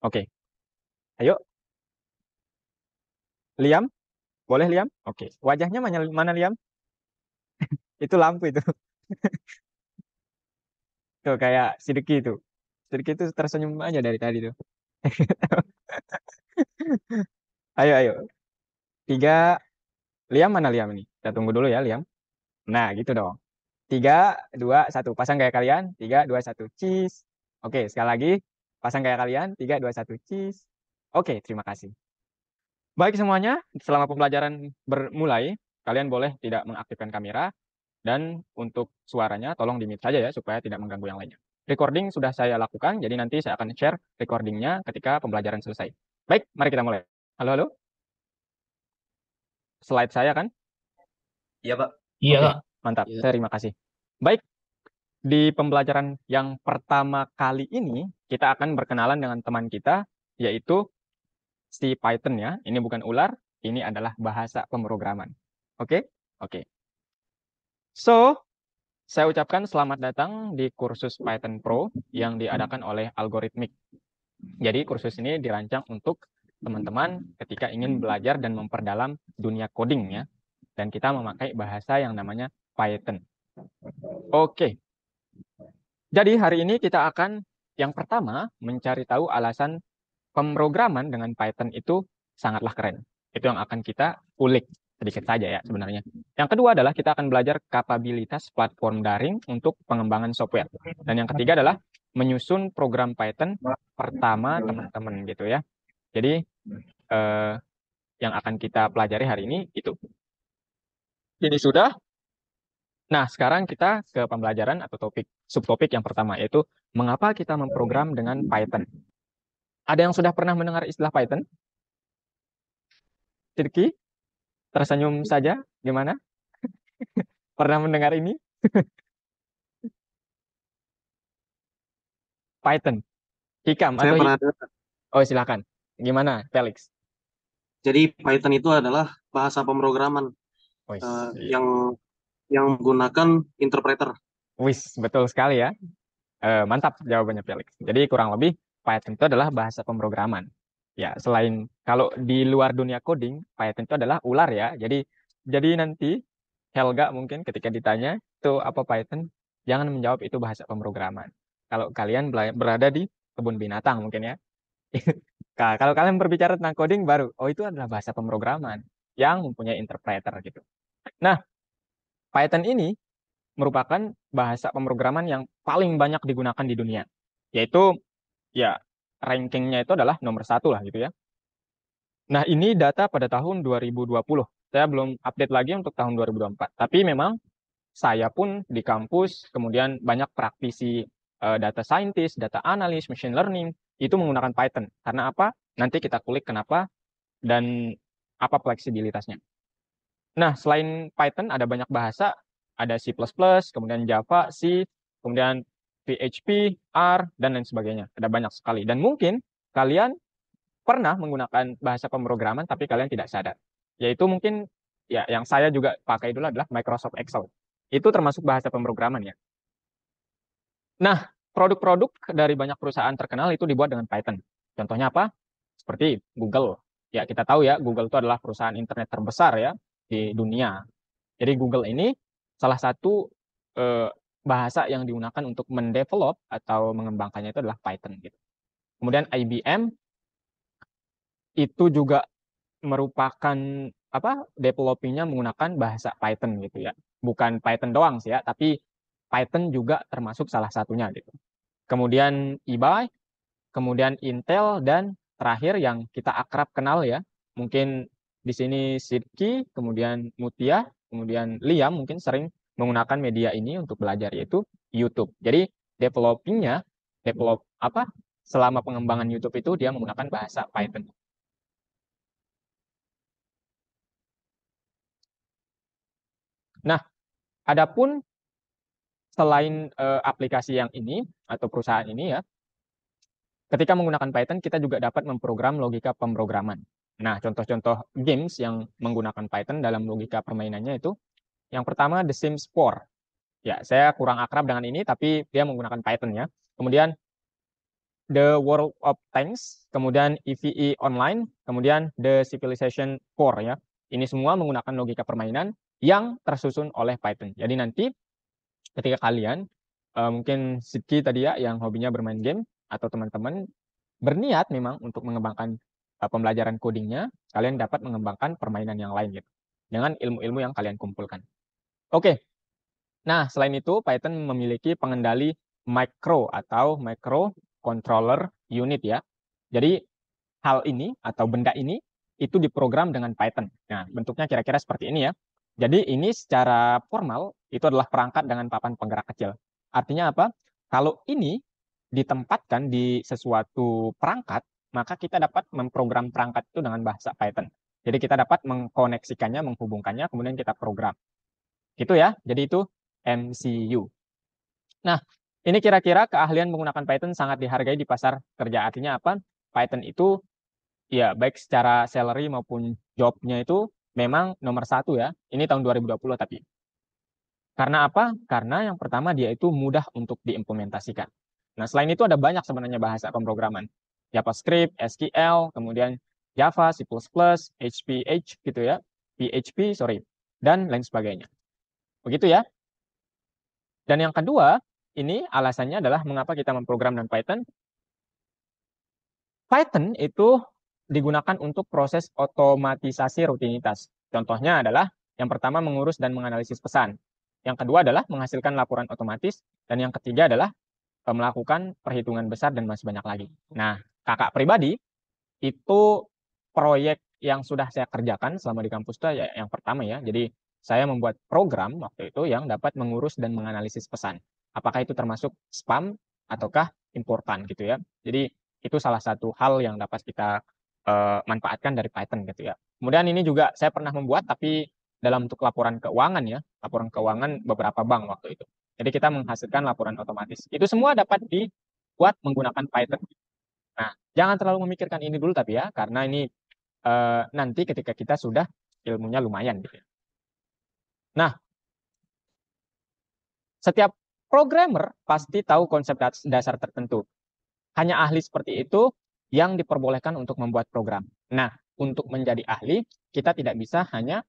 Oke, ayo Liam, boleh Liam? Oke, wajahnya mana, mana Liam? Itu lampu itu. Tuh kayak Sidiki itu. Sidiki itu tersenyum aja dari tadi tuh. Ayo, ayo. Tiga, Liam mana Liam ini? Kita tunggu dulu ya Liam. Nah, gitu dong. Tiga, dua, satu. Pasang kayak kalian. Tiga, dua, satu. Cheese. Oke, sekali lagi. Pasang kayak kalian. Tiga, dua, satu. Cheese. Oke, terima kasih. Baik semuanya, selama pembelajaran bermulai, kalian boleh tidak mengaktifkan kamera dan untuk suaranya tolong di-mute saja ya supaya tidak mengganggu yang lainnya. Recording sudah saya lakukan, jadi nanti saya akan share recordingnya ketika pembelajaran selesai. Baik, mari kita mulai. Halo, halo. Slide saya kan? Iya, Pak. Iya, Oke, Kak. mantap. Iya. Terima kasih. Baik, di pembelajaran yang pertama kali ini, kita akan berkenalan dengan teman kita, yaitu si Python ya. Ini bukan ular, ini adalah bahasa pemrograman. Oke? Oke. So, saya ucapkan selamat datang di kursus Python Pro yang diadakan oleh Algorithmic. Jadi kursus ini dirancang untuk teman-teman ketika ingin belajar dan memperdalam dunia coding ya. Dan kita memakai bahasa yang namanya Python. Oke, jadi hari ini kita akan yang pertama mencari tahu alasan pemrograman dengan Python itu sangatlah keren. Itu yang akan kita ulik sedikit saja ya sebenarnya. Yang kedua adalah kita akan belajar kapabilitas platform daring untuk pengembangan software. Dan yang ketiga adalah menyusun program Python pertama teman-teman gitu ya. Jadi eh, yang akan kita pelajari hari ini itu. Ini sudah. Nah, sekarang kita ke pembelajaran atau topik subtopik yang pertama yaitu mengapa kita memprogram dengan Python. Ada yang sudah pernah mendengar istilah Python? Tirki, tersenyum saja. Gimana? Pernah mendengar ini? Python. Hikam Saya atau pernah dengar. Oh, silakan. Gimana, Felix? Jadi Python itu adalah bahasa pemrograman Wis, iya. yang menggunakan interpreter. Wis, betul sekali ya. Mantap jawabannya Felix. Jadi kurang lebih Python itu adalah bahasa pemrograman. Ya, selain kalau di luar dunia coding, Python itu adalah ular ya. Jadi nanti Helga mungkin ketika ditanya itu apa Python, jangan menjawab itu bahasa pemrograman. Kalau kalian berada di kebun binatang mungkin ya. Kalau kalian berbicara tentang coding baru, oh itu adalah bahasa pemrograman yang mempunyai interpreter gitu. Nah, Python ini merupakan bahasa pemrograman yang paling banyak digunakan di dunia, yaitu ya rankingnya itu adalah nomor satu lah gitu ya. Nah, ini data pada tahun 2020. Saya belum update lagi untuk tahun 2024. Tapi memang saya pun di kampus, kemudian banyak praktisi data scientist, data analyst, machine learning, itu menggunakan Python. Karena apa? Nanti kita kulik kenapa dan apa fleksibilitasnya. Nah, selain Python ada banyak bahasa, ada C++, kemudian Java, C, kemudian PHP, R, dan lain sebagainya. Ada banyak sekali. Dan mungkin kalian pernah menggunakan bahasa pemrograman tapi kalian tidak sadar. Yaitu mungkin ya yang saya juga pakai dulu adalah Microsoft Excel. Itu termasuk bahasa pemrograman ya. Nah, produk-produk dari banyak perusahaan terkenal itu dibuat dengan Python. Contohnya apa? Seperti Google. Ya, kita tahu ya, Google itu adalah perusahaan internet terbesar ya di dunia. Jadi Google ini salah satu eh, bahasa yang digunakan untuk mendevelop atau mengembangkannya itu adalah Python gitu. Kemudian IBM itu juga merupakan apa developingnya menggunakan bahasa Python gitu ya. Bukan Python doang sih ya, tapi Python juga termasuk salah satunya gitu. Kemudian eBay, kemudian Intel dan terakhir yang kita akrab kenal ya. Mungkin di sini Sidki, kemudian Mutia, kemudian Liam mungkin sering menggunakan media ini untuk belajar yaitu YouTube. Jadi developingnya develop apa selama pengembangan YouTube itu dia menggunakan bahasa Python. Nah, adapun selain aplikasi yang ini atau perusahaan ini ya, ketika menggunakan Python kita juga dapat memprogram logika pemrograman. Nah, contoh-contoh games yang menggunakan Python dalam logika permainannya itu yang pertama The Sims 4. Ya, saya kurang akrab dengan ini tapi dia menggunakan Python ya. Kemudian The World of Tanks, kemudian EVE Online, kemudian The Civilization Core ya. Ini semua menggunakan logika permainan yang tersusun oleh Python. Jadi nanti ketika kalian mungkin Sidki tadi ya yang hobinya bermain game atau teman-teman berniat memang untuk mengembangkan pembelajaran codingnya, kalian dapat mengembangkan permainan yang lain gitu dengan ilmu-ilmu yang kalian kumpulkan. Oke. Nah, selain itu Python memiliki pengendali micro atau microcontroller unit ya. Jadi hal ini atau benda ini itu diprogram dengan Python. Nah, bentuknya kira-kira seperti ini ya. Jadi ini secara formal itu adalah perangkat dengan papan penggerak kecil. Artinya apa? Kalau ini ditempatkan di sesuatu perangkat, maka kita dapat memprogram perangkat itu dengan bahasa Python. Jadi kita dapat mengkoneksikannya, menghubungkannya, kemudian kita program. Gitu ya. Jadi itu MCU. Nah, ini kira-kira keahlian menggunakan Python sangat dihargai di pasar kerja. Artinya apa? Python itu ya baik secara salary maupun jobnya itu memang nomor satu ya. Ini tahun 2020 tapi. Karena apa? Karena yang pertama dia itu mudah untuk diimplementasikan. Nah, selain itu ada banyak sebenarnya bahasa pemrograman. JavaScript, SQL, kemudian Java, C++, HPH gitu ya. PHP, sorry. Dan lain sebagainya. Begitu ya. Dan yang kedua, ini alasannya adalah mengapa kita memprogram dengan Python. Python itu digunakan untuk proses otomatisasi rutinitas. Contohnya adalah yang pertama mengurus dan menganalisis pesan. Yang kedua adalah menghasilkan laporan otomatis. Dan yang ketiga adalah melakukan perhitungan besar dan masih banyak lagi. Nah, kakak pribadi itu proyek yang sudah saya kerjakan selama di kampus itu ya, yang pertama ya. Jadi saya membuat program waktu itu yang dapat mengurus dan menganalisis pesan. Apakah itu termasuk spam ataukah important gitu ya. Jadi itu salah satu hal yang dapat kita manfaatkan dari Python gitu ya. Kemudian ini juga saya pernah membuat tapi dalam untuk laporan keuangan ya, laporan keuangan beberapa bank waktu itu. Jadi kita menghasilkan laporan otomatis. Itu semua dapat dibuat menggunakan Python. Nah, jangan terlalu memikirkan ini dulu tapi ya, karena ini nanti ketika kita sudah ilmunya lumayan gitu ya. Nah, setiap programmer pasti tahu konsep dasar tertentu. Hanya ahli seperti itu yang diperbolehkan untuk membuat program. Nah, untuk menjadi ahli, kita tidak bisa hanya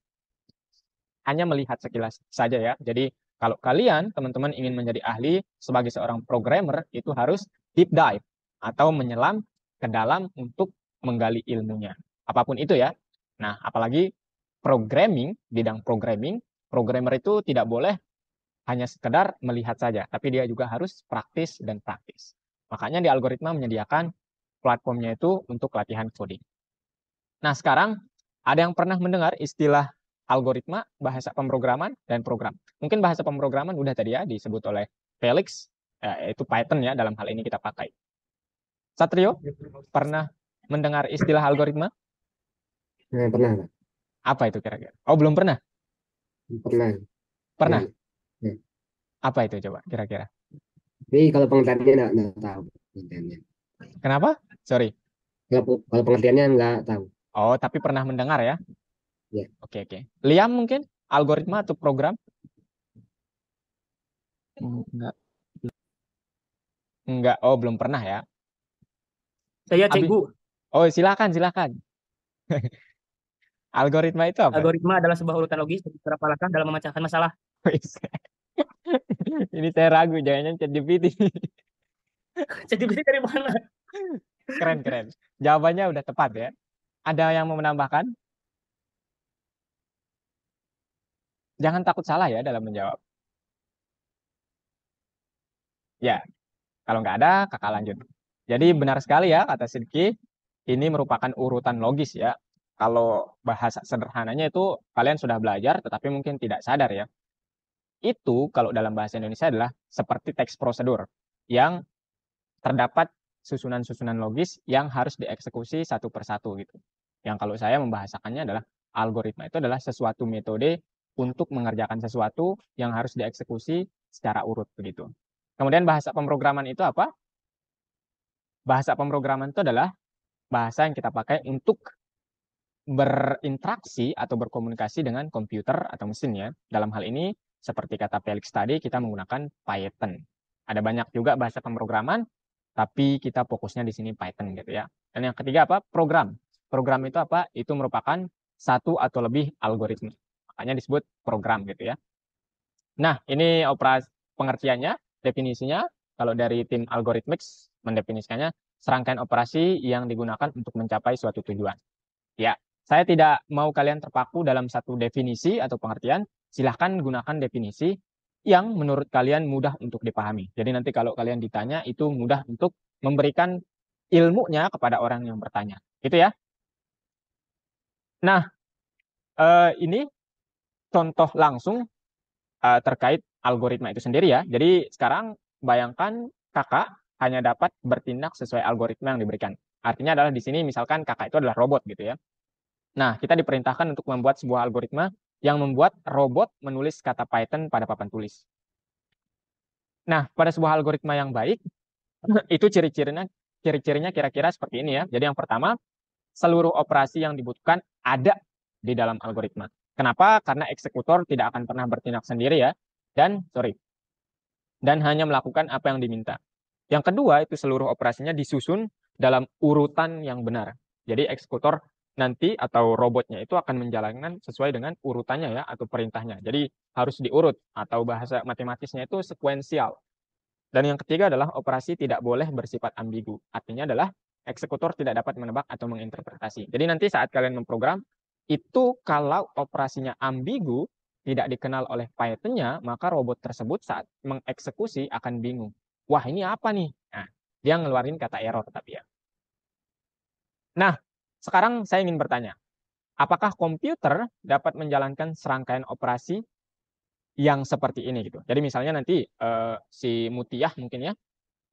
melihat sekilas saja ya. Jadi, kalau kalian, teman-teman ingin menjadi ahli sebagai seorang programmer, itu harus deep dive atau menyelam ke dalam untuk menggali ilmunya. Apapun itu ya. Nah, apalagi programming, bidang programming, programmer itu tidak boleh hanya sekedar melihat saja, tapi dia juga harus praktis dan praktis. Makanya di algoritma menyediakan platformnya itu untuk latihan coding. Nah, sekarang ada yang pernah mendengar istilah algoritma, bahasa pemrograman, dan program. Mungkin bahasa pemrograman udah tadi ya disebut oleh Felix, yaitu Python ya dalam hal ini kita pakai. Satrio, pernah mendengar istilah algoritma? Nah, pernah, Pak. Apa itu kira-kira? Oh, belum pernah? Pernah. Pernah? Ya. Apa itu coba kira-kira? Tapi kalau pengertiannya nggak tahu pengertiannya. Kenapa? Sorry. Kalau pengertiannya nggak tahu. Oh, tapi pernah mendengar ya? Ya. Oke, oke. Liam mungkin algoritma atau program? Enggak. Enggak. Oh, belum pernah ya. Saya cikgu. Oh, silakan, silakan. Algoritma itu apa? Algoritma adalah sebuah urutan logis dari beberapa langkah dalam memecahkan masalah. Ini saya ragu, jangan-jangan ChatGPT. ChatGPT dari mana? Keren, keren. Jawabannya udah tepat ya. Ada yang mau menambahkan? Jangan takut salah ya dalam menjawab. Ya, kalau nggak ada, kakak lanjut. Jadi benar sekali ya kata Sidki, ini merupakan urutan logis ya. Kalau bahasa sederhananya itu kalian sudah belajar, tetapi mungkin tidak sadar ya. Itu kalau dalam bahasa Indonesia adalah seperti teks prosedur yang terdapat susunan-susunan logis yang harus dieksekusi satu persatu gitu. Yang kalau saya membahasakannya adalah algoritma itu adalah sesuatu metode untuk mengerjakan sesuatu yang harus dieksekusi secara urut begitu. Kemudian bahasa pemrograman itu apa? Bahasa pemrograman itu adalah bahasa yang kita pakai untuk berinteraksi atau berkomunikasi dengan komputer atau mesin ya. Dalam hal ini, seperti kata Felix tadi, kita menggunakan Python. Ada banyak juga bahasa pemrograman, tapi kita fokusnya di sini Python gitu ya. Dan yang ketiga apa? Program. Program itu apa? Itu merupakan satu atau lebih algoritma. Makanya disebut program gitu ya. Nah, ini operasi pengertiannya, definisinya. Kalau dari tim algorithmics mendefinisikannya serangkaian operasi yang digunakan untuk mencapai suatu tujuan. Ya, saya tidak mau kalian terpaku dalam satu definisi atau pengertian. Silahkan gunakan definisi yang menurut kalian mudah untuk dipahami. Jadi nanti kalau kalian ditanya itu mudah untuk memberikan ilmunya kepada orang yang bertanya. Gitu ya. Nah, ini contoh langsung terkait algoritma itu sendiri ya. Jadi sekarang bayangkan kakak hanya dapat bertindak sesuai algoritma yang diberikan. Artinya adalah di sini misalkan kakak itu adalah robot gitu ya. Nah, kita diperintahkan untuk membuat sebuah algoritma yang membuat robot menulis kata Python pada papan tulis. Nah, pada sebuah algoritma yang baik, itu ciri-cirinya kira-kira seperti ini ya. Jadi yang pertama, seluruh operasi yang dibutuhkan ada di dalam algoritma. Kenapa? Karena eksekutor tidak akan pernah bertindak sendiri ya. Dan hanya melakukan apa yang diminta. Yang kedua, itu seluruh operasinya disusun dalam urutan yang benar. Jadi eksekutor nanti atau robotnya itu akan menjalankan sesuai dengan urutannya ya atau perintahnya. Jadi harus diurut atau bahasa matematisnya itu sekuensial. Dan yang ketiga adalah operasi tidak boleh bersifat ambigu. Artinya adalah eksekutor tidak dapat menebak atau menginterpretasi. Jadi nanti saat kalian memprogram, itu kalau operasinya ambigu, tidak dikenal oleh Python-nya, maka robot tersebut saat mengeksekusi akan bingung. Wah, ini apa nih? Nah, dia ngeluarin kata error tapi ya. Nah, sekarang saya ingin bertanya, apakah komputer dapat menjalankan serangkaian operasi yang seperti ini gitu? Jadi misalnya nanti si Mutiah mungkin ya,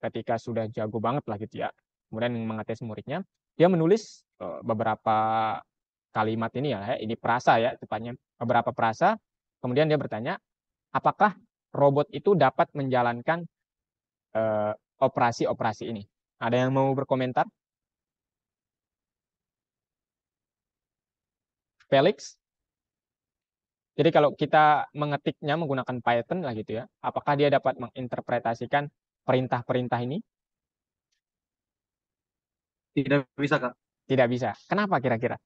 ketika sudah jago banget lah gitu ya, kemudian mengetes muridnya, dia menulis beberapa kalimat ini ya, ini prasa ya, tepatnya beberapa prasa, kemudian dia bertanya, apakah robot itu dapat menjalankan operasi-operasi ini? Ada yang mau berkomentar? Felix? Jadi kalau kita mengetiknya menggunakan Python lah gitu ya, apakah dia dapat menginterpretasikan perintah-perintah ini? Tidak bisa, Kak. Tidak bisa. Kenapa kira-kira?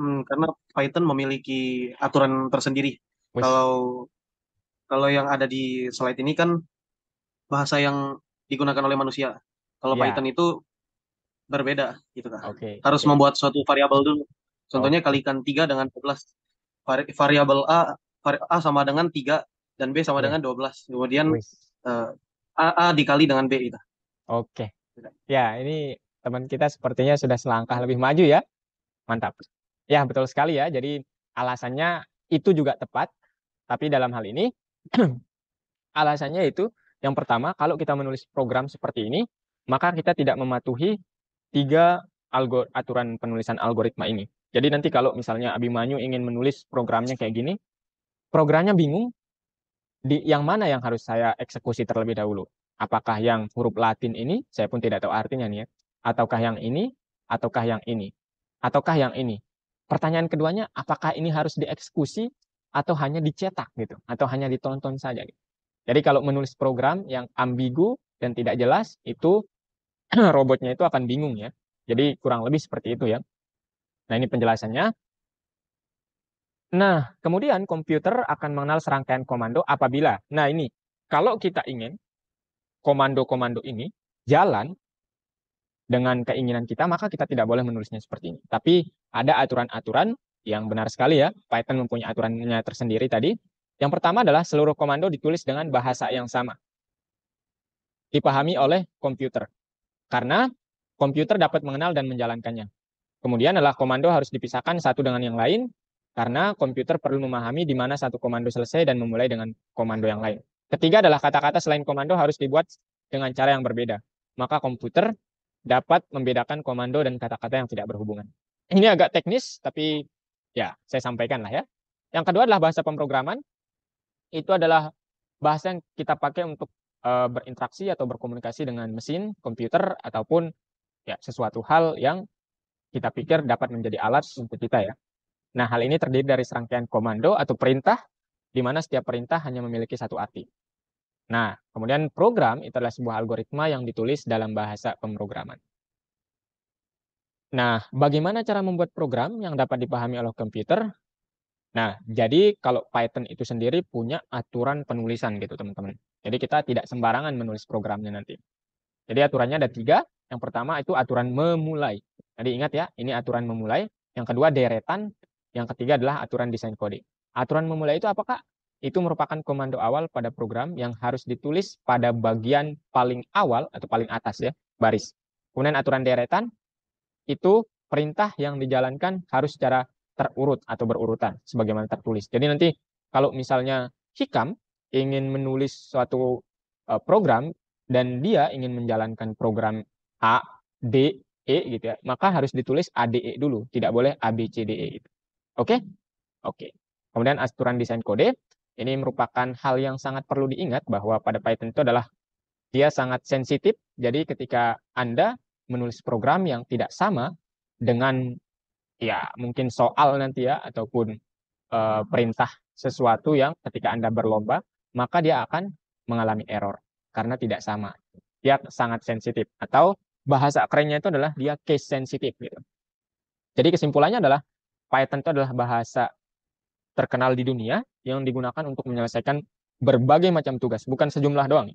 Karena Python memiliki aturan tersendiri. Wis. Kalau yang ada di slide ini kan bahasa yang digunakan oleh manusia. Kalau Ya, Python itu berbeda gitu, Kak. oke. Harus membuat suatu variabel dulu. Contohnya Oke. kalikan 3 dengan 12. Variabel A sama dengan 3 dan B sama Ya, dengan 12. Kemudian wis. A dikali dengan B itu. Oke. Ya, ini teman kita sepertinya sudah selangkah lebih maju ya. Mantap. Ya, betul sekali ya. Jadi alasannya itu juga tepat. Tapi dalam hal ini, alasannya itu yang pertama, kalau kita menulis program seperti ini, maka kita tidak mematuhi 3 aturan penulisan algoritma ini. Jadi nanti kalau misalnya Abimanyu ingin menulis programnya kayak gini, programnya bingung, yang mana yang harus saya eksekusi terlebih dahulu? Apakah yang huruf Latin ini? Saya pun tidak tahu artinya nih ya. Ataukah yang ini? Ataukah yang ini? Ataukah yang ini? Pertanyaan keduanya, apakah ini harus dieksekusi atau hanya dicetak gitu? Atau hanya ditonton saja gitu? Jadi kalau menulis program yang ambigu dan tidak jelas, itu robotnya itu akan bingung ya. Jadi kurang lebih seperti itu ya. Nah ini penjelasannya. Nah, kemudian komputer akan mengenal serangkaian komando apabila, nah ini, kalau kita ingin komando-komando ini jalan dengan keinginan kita, maka kita tidak boleh menulisnya seperti ini. Tapi ada aturan-aturan yang benar sekali ya, Python mempunyai aturannya tersendiri tadi. Yang pertama adalah seluruh komando ditulis dengan bahasa yang sama, dipahami oleh komputer. Karena komputer dapat mengenal dan menjalankannya. Kemudian adalah komando harus dipisahkan satu dengan yang lain, karena komputer perlu memahami di mana satu komando selesai dan memulai dengan komando yang lain. Ketiga adalah kata-kata selain komando harus dibuat dengan cara yang berbeda. Maka komputer dapat membedakan komando dan kata-kata yang tidak berhubungan. Ini agak teknis, tapi ya saya sampaikan lah ya. Yang kedua adalah bahasa pemrograman. Itu adalah bahasa yang kita pakai untuk berinteraksi atau berkomunikasi dengan mesin, komputer, ataupun ya sesuatu hal yang kita pikir dapat menjadi alat untuk kita ya. Nah, hal ini terdiri dari serangkaian komando atau perintah, di mana setiap perintah hanya memiliki satu arti. Nah, kemudian program itu adalah sebuah algoritma yang ditulis dalam bahasa pemrograman. Nah, bagaimana cara membuat program yang dapat dipahami oleh komputer? Nah, jadi kalau Python itu sendiri punya aturan penulisan gitu, teman-teman. Jadi kita tidak sembarangan menulis programnya nanti. Jadi aturannya ada 3. Yang pertama itu aturan memulai. Jadi ingat ya, ini aturan memulai. Yang kedua deretan. Yang ketiga adalah aturan desain kode. Aturan memulai itu apakah? Itu merupakan komando awal pada program yang harus ditulis pada bagian paling awal atau paling atas ya, baris. Kemudian aturan deretan itu perintah yang dijalankan harus secara terurut atau berurutan sebagaimana tertulis. Jadi nanti kalau misalnya Hikam ingin menulis suatu program dan dia ingin menjalankan program A, D, E gitu ya, maka harus ditulis A, D, E dulu, tidak boleh A, B, C, D, E gitu. Oke? Oke. Kemudian aturan desain kode ini merupakan hal yang sangat perlu diingat bahwa pada Python itu adalah dia sangat sensitif. Jadi ketika Anda menulis program yang tidak sama dengan ya mungkin soal nanti ya ataupun perintah sesuatu yang ketika Anda berlomba, maka dia akan mengalami error karena tidak sama. Dia sangat sensitif atau bahasa kerennya itu adalah dia case sensitif gitu. Jadi kesimpulannya adalah Python itu adalah bahasa terkenal di dunia yang digunakan untuk menyelesaikan berbagai macam tugas, bukan sejumlah doang.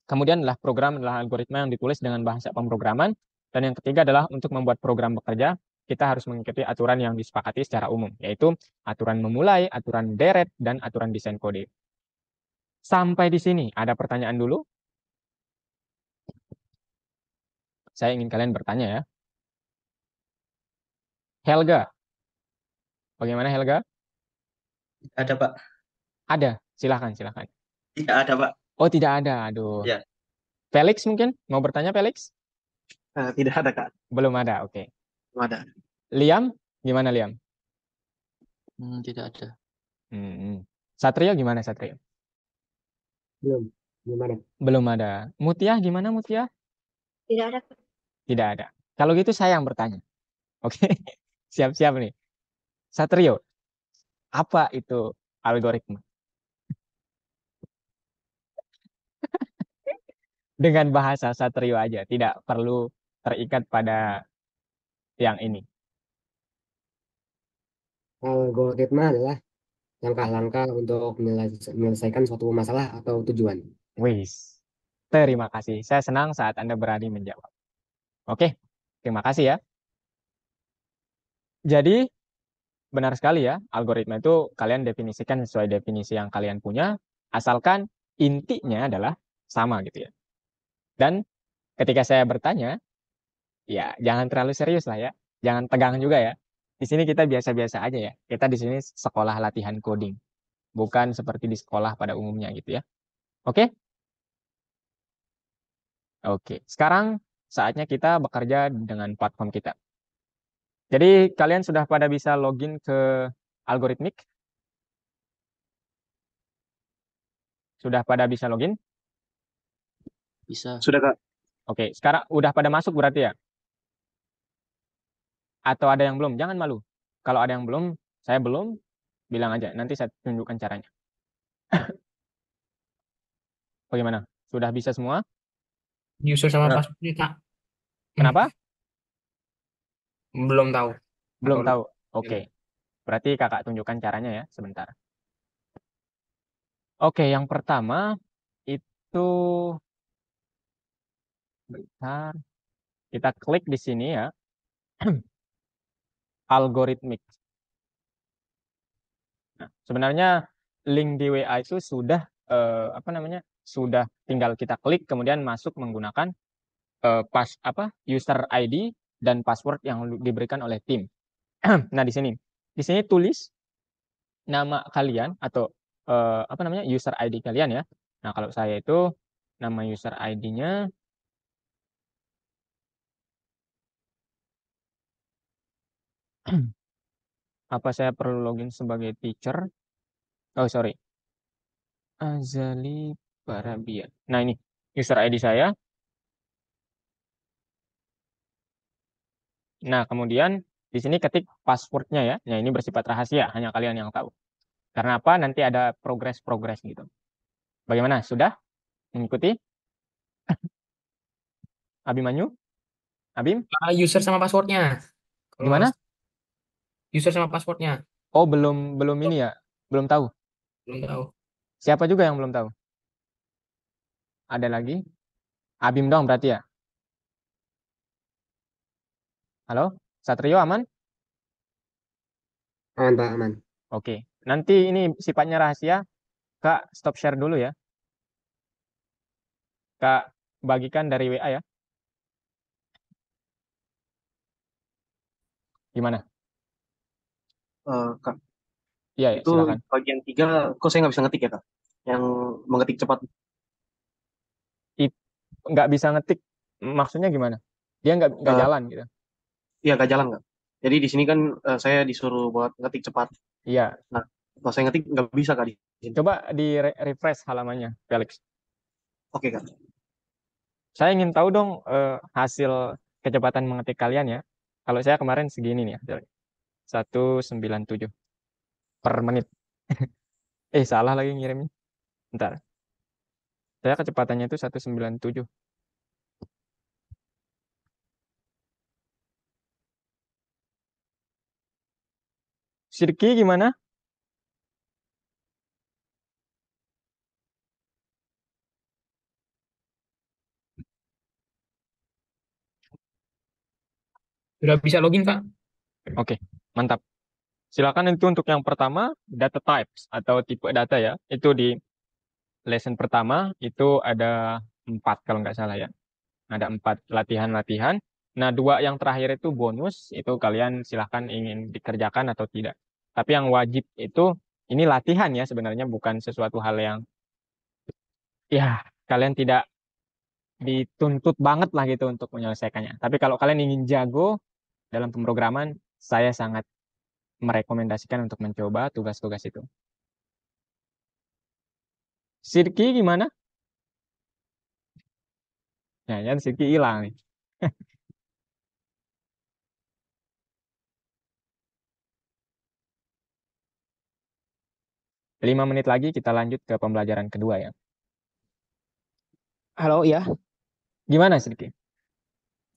Kemudian adalah program adalah algoritma yang ditulis dengan bahasa pemrograman. Dan yang ketiga adalah untuk membuat program bekerja, kita harus mengikuti aturan yang disepakati secara umum, yaitu aturan memulai, aturan deret, dan aturan desain kode. Sampai di sini, ada pertanyaan dulu? Saya ingin kalian bertanya ya. Helga, bagaimana Helga? Ada, Pak. Ada, silahkan, silahkan. Tidak ada, Pak. Oh, tidak ada, aduh. Ya. Felix mungkin, mau bertanya Felix? Tidak ada, Kak. Belum ada, oke. Belum ada. Liam, gimana Liam? Tidak ada. Satrio gimana Satrio? Belum ada. Belum ada. Mutia gimana Mutia? Tidak ada. Tidak ada. Kalau gitu saya yang bertanya. Oke, siap-siap nih. Satrio, apa itu algoritma? Dengan bahasa Satrio aja, tidak perlu terikat pada yang ini. Algoritma adalah langkah-langkah untuk menyelesaikan suatu masalah atau tujuan. Wis, terima kasih. Saya senang saat Anda berani menjawab. Oke, terima kasih ya. Jadi, benar sekali ya, algoritma itu kalian definisikan sesuai definisi yang kalian punya, asalkan intinya adalah sama gitu ya. Dan ketika saya bertanya, ya jangan terlalu serius lah ya, jangan tegang juga ya. Di sini kita biasa-biasa aja ya. Kita di sini sekolah latihan coding, bukan seperti di sekolah pada umumnya gitu ya. Oke? Oke. Sekarang saatnya kita bekerja dengan platform kita. Jadi kalian sudah pada bisa login ke Algorithmic? Sudah pada bisa login? Bisa. Sudah, Kak. Oke, sekarang udah pada masuk berarti ya? Atau ada yang belum? Jangan malu. Kalau ada yang belum, saya belum, bilang aja. Nanti saya tunjukkan caranya. Bagaimana? Sudah bisa semua? User sama Nah. passwordnya, Kak. Kenapa? Belum tahu. Belum tahu. Oke. Berarti kakak tunjukkan caranya ya, sebentar. Oke, yang pertama itu bentar. Kita klik di sini ya. Algorithmic. Nah, sebenarnya link di WA itu sudah sudah tinggal kita klik kemudian masuk menggunakan user ID dan password yang diberikan oleh tim. Nah, di sini tulis nama kalian atau user ID kalian ya. Nah, kalau saya itu nama user ID-nya apa saya perlu login sebagai teacher? Oh, sorry. Azali Barabia. Nah, ini user ID saya. Nah, kemudian di sini ketik passwordnya ya. Nah, ini bersifat rahasia, hanya kalian yang tahu. Karena apa? Nanti ada progres gitu. Bagaimana? Sudah mengikuti? Abimanyu? Abim? User sama passwordnya. Kalau Gimana? user sama passwordnya. Oh, belum ini ya? Belum tahu. Belum tahu. Siapa juga yang belum tahu? Ada lagi? Abim dong berarti ya? Halo? Satrio aman? Aman Pak, aman. Oke. Nanti ini sifatnya rahasia. Kak, stop share dulu ya. Kak, bagikan dari WA ya. Gimana? Kak, Iya, ya, itu silakan. bagian 3, kok saya nggak bisa ngetik ya, Kak? Yang mengetik cepat. Nggak bisa ngetik. Maksudnya gimana? Dia nggak Eh, jalan gitu. iya, nggak jalan, Kak. Jadi di sini kan saya disuruh buat ngetik cepat. Iya. Nah, kalau saya ngetik nggak bisa, Kak, di sini. Coba di refresh halamannya, Felix. Oke, Kak. Saya ingin tahu dong hasil kecepatan mengetik kalian ya. Kalau saya kemarin segini nih ya. 197 per menit. Salah lagi ngirimnya. Bentar. Saya kecepatannya itu 197. Sirki gimana? Sudah bisa login, Kak? Oke, mantap. Silakan itu untuk yang pertama, data types atau tipe data ya. Itu di lesson pertama itu ada 4 kalau nggak salah ya. Ada 4 latihan-latihan. Nah, 2 yang terakhir itu bonus, itu kalian silahkan ingin dikerjakan atau tidak. Tapi yang wajib itu, ini latihan ya sebenarnya, bukan sesuatu hal yang, ya, kalian tidak dituntut banget lah gitu untuk menyelesaikannya. Tapi kalau kalian ingin jago dalam pemrograman, saya sangat merekomendasikan untuk mencoba tugas-tugas itu. Sirki gimana? Ya, Sirki hilang nih. 5 menit lagi kita lanjut ke pembelajaran kedua ya. Halo, ya. Gimana Sirki?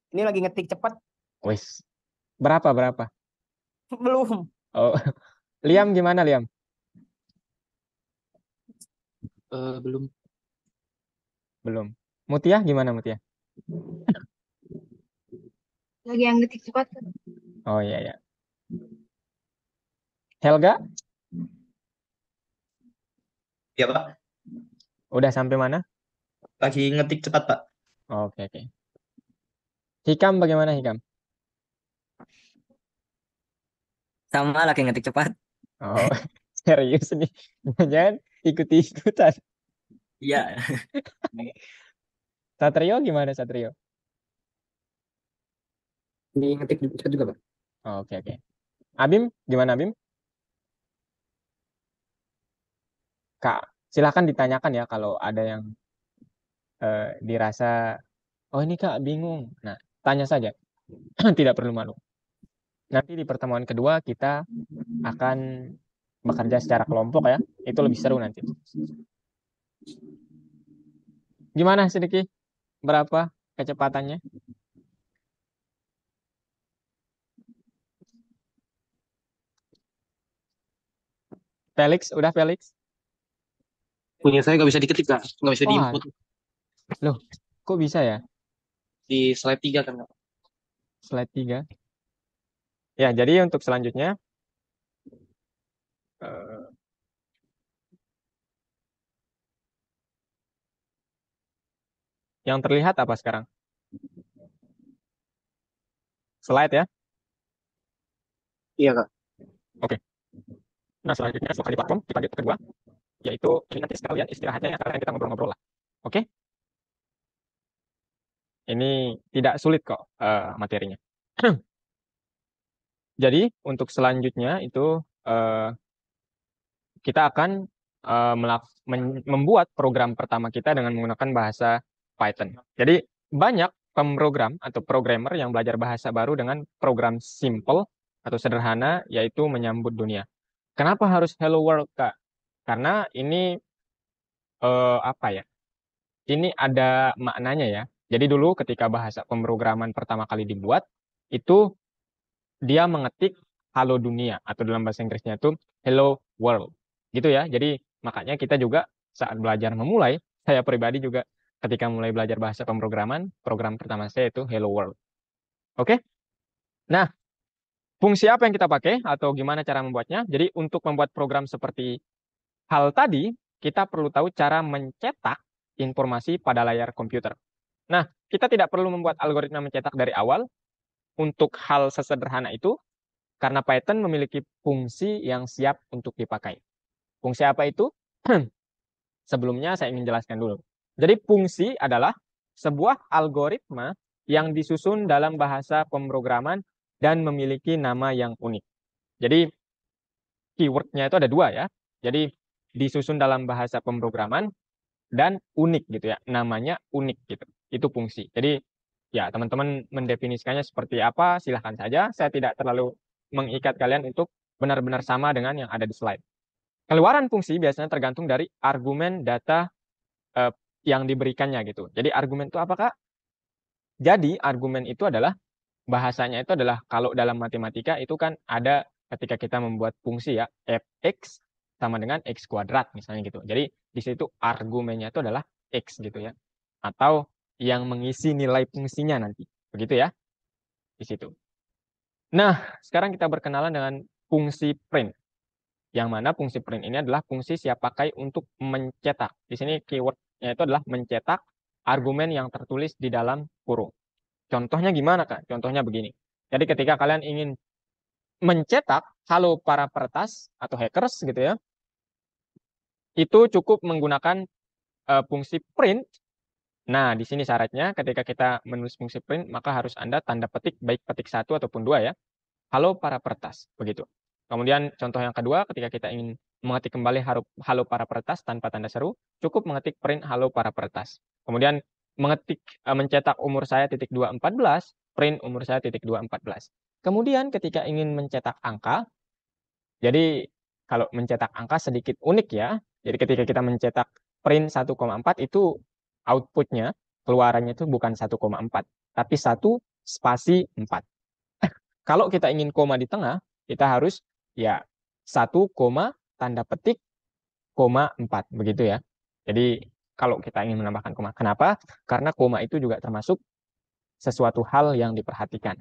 Ini lagi ngetik cepat. Wis. Berapa? Belum. Oh, Liam gimana Liam? Belum. Belum. Mutia gimana Mutia? Lagi yang ngetik cepat. Oh iya ya. Helga, Ya, Pak. udah sampai mana? Lagi ngetik cepat, Pak. Oke. Hikam bagaimana Hikam? Sama lagi ngetik cepat. Oh, serius nih. Jangan ikuti-ikutan. Iya. Satrio gimana Satrio? Ini ngetik cepat juga Pak. Oke. Abim gimana Abim? Kak, silakan ditanyakan ya kalau ada yang dirasa, oh ini Kak bingung. Nah, tanya saja. Tidak perlu malu. Nanti di pertemuan kedua kita akan bekerja secara kelompok ya. Itu lebih seru nanti. Gimana Sidiki? Berapa kecepatannya? Felix, udah Felix? Punya saya nggak bisa diketik, Kak. Nggak bisa Wah. diinput. Loh, kok bisa ya? Di slide 3 kan, Kak. Slide 3. Ya, jadi untuk selanjutnya yang terlihat apa sekarang? Slide ya? Iya, Kak. Oke. Nah, selanjutnya setelah di platform, kita lanjut ke kedua, yaitu ini nanti sekalian istirahatnya ya, karena kita ngobrol-ngobrol lah. Oke? Ini tidak sulit kok materinya. Jadi, untuk selanjutnya itu kita akan membuat program pertama kita dengan menggunakan bahasa Python. Jadi, banyak pemrogram atau programmer yang belajar bahasa baru dengan program simple atau sederhana, yaitu menyambut dunia. Kenapa harus Hello World, Kak? Karena ini apa ya? Ini ada maknanya ya. Jadi dulu ketika bahasa pemrograman pertama kali dibuat, itu dia mengetik halo dunia atau dalam bahasa Inggrisnya itu hello world. Gitu ya. Jadi makanya kita juga saat belajar memulai, saya pribadi juga ketika mulai belajar bahasa pemrograman, program pertama saya itu hello world. Oke? Nah, fungsi apa yang kita pakai atau gimana cara membuatnya? Jadi untuk membuat program seperti hal tadi, kita perlu tahu cara mencetak informasi pada layar komputer. Nah, kita tidak perlu membuat algoritma mencetak dari awal untuk hal sesederhana itu, karena Python memiliki fungsi yang siap untuk dipakai. Fungsi apa itu? Sebelumnya saya ingin jelaskan dulu. Jadi fungsi adalah sebuah algoritma yang disusun dalam bahasa pemrograman dan memiliki nama yang unik. Jadi keywordnya itu ada dua ya. Jadi disusun dalam bahasa pemrograman dan unik gitu ya. Namanya unik gitu. Itu fungsi. Jadi ya teman-teman mendefinisikannya seperti apa silahkan saja. Saya tidak terlalu mengikat kalian untuk benar-benar sama dengan yang ada di slide. Keluaran fungsi biasanya tergantung dari argumen data yang diberikannya gitu. Jadi argumen itu apa Kak? Jadi argumen itu adalah bahasanya itu adalah kalau dalam matematika itu kan ada ketika kita membuat fungsi ya fx sama dengan x kuadrat misalnya gitu. Jadi di situ argumennya itu adalah x gitu ya. Atau yang mengisi nilai fungsinya nanti. Begitu ya. Di situ. Nah, sekarang kita berkenalan dengan fungsi print. Yang mana fungsi print ini adalah fungsi siap pakai untuk mencetak. Di sini keywordnya itu adalah mencetak argumen yang tertulis di dalam kurung. Contohnya gimana Kak? Contohnya begini. Jadi ketika kalian ingin mencetak halo para peretas atau hackers gitu ya, itu cukup menggunakan fungsi print. Nah, di sini syaratnya ketika kita menulis fungsi print, maka harus Anda tanda petik baik petik 1 ataupun 2 ya. Halo para peretas, begitu. Kemudian contoh yang kedua, ketika kita ingin mengetik kembali halo para peretas tanpa tanda seru, cukup mengetik print halo para peretas. Kemudian mencetak umur saya titik 214, print umur saya titik 214. Kemudian ketika ingin mencetak angka, jadi kalau mencetak angka sedikit unik ya. Jadi ketika kita mencetak print 1,4 itu outputnya, keluarannya itu bukan 1,4, tapi 1 spasi 4. Kalau kita ingin koma di tengah, kita harus ya 1, tanda petik, 4. Begitu ya. Jadi kalau kita ingin menambahkan koma. Kenapa? Karena koma itu juga termasuk sesuatu hal yang diperhatikan.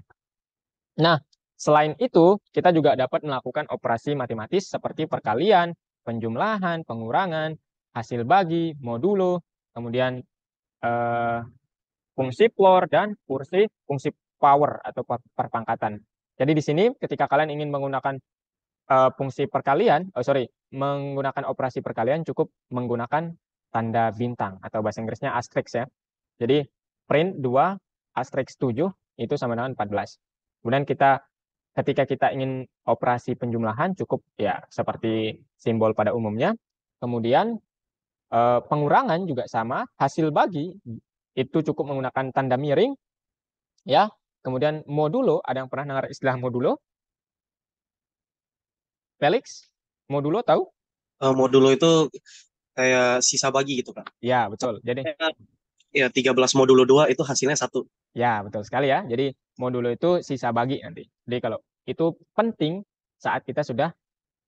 Nah, selain itu, kita juga dapat melakukan operasi matematis seperti perkalian, penjumlahan, pengurangan, hasil bagi, modulo, kemudian fungsi floor, dan fungsi power atau perpangkatan. Jadi di sini ketika kalian ingin menggunakan fungsi perkalian, menggunakan operasi perkalian cukup menggunakan tanda bintang atau bahasa Inggrisnya asterisk ya. Jadi print 2 asterisk 7 itu sama dengan 14. Kemudian ketika kita ingin operasi penjumlahan cukup ya seperti simbol pada umumnya. Kemudian pengurangan juga sama, hasil bagi itu cukup menggunakan tanda miring ya. Kemudian modulo, ada yang pernah dengar istilah modulo? Felix, modulo tahu? Modulo itu kayak sisa bagi gitu Kak. Ya, betul. Jadi ya 13 modulo 2 itu hasilnya 1. ya, betul sekali ya. Jadi modulo itu sisa bagi nanti. Jadi kalau itu penting saat kita sudah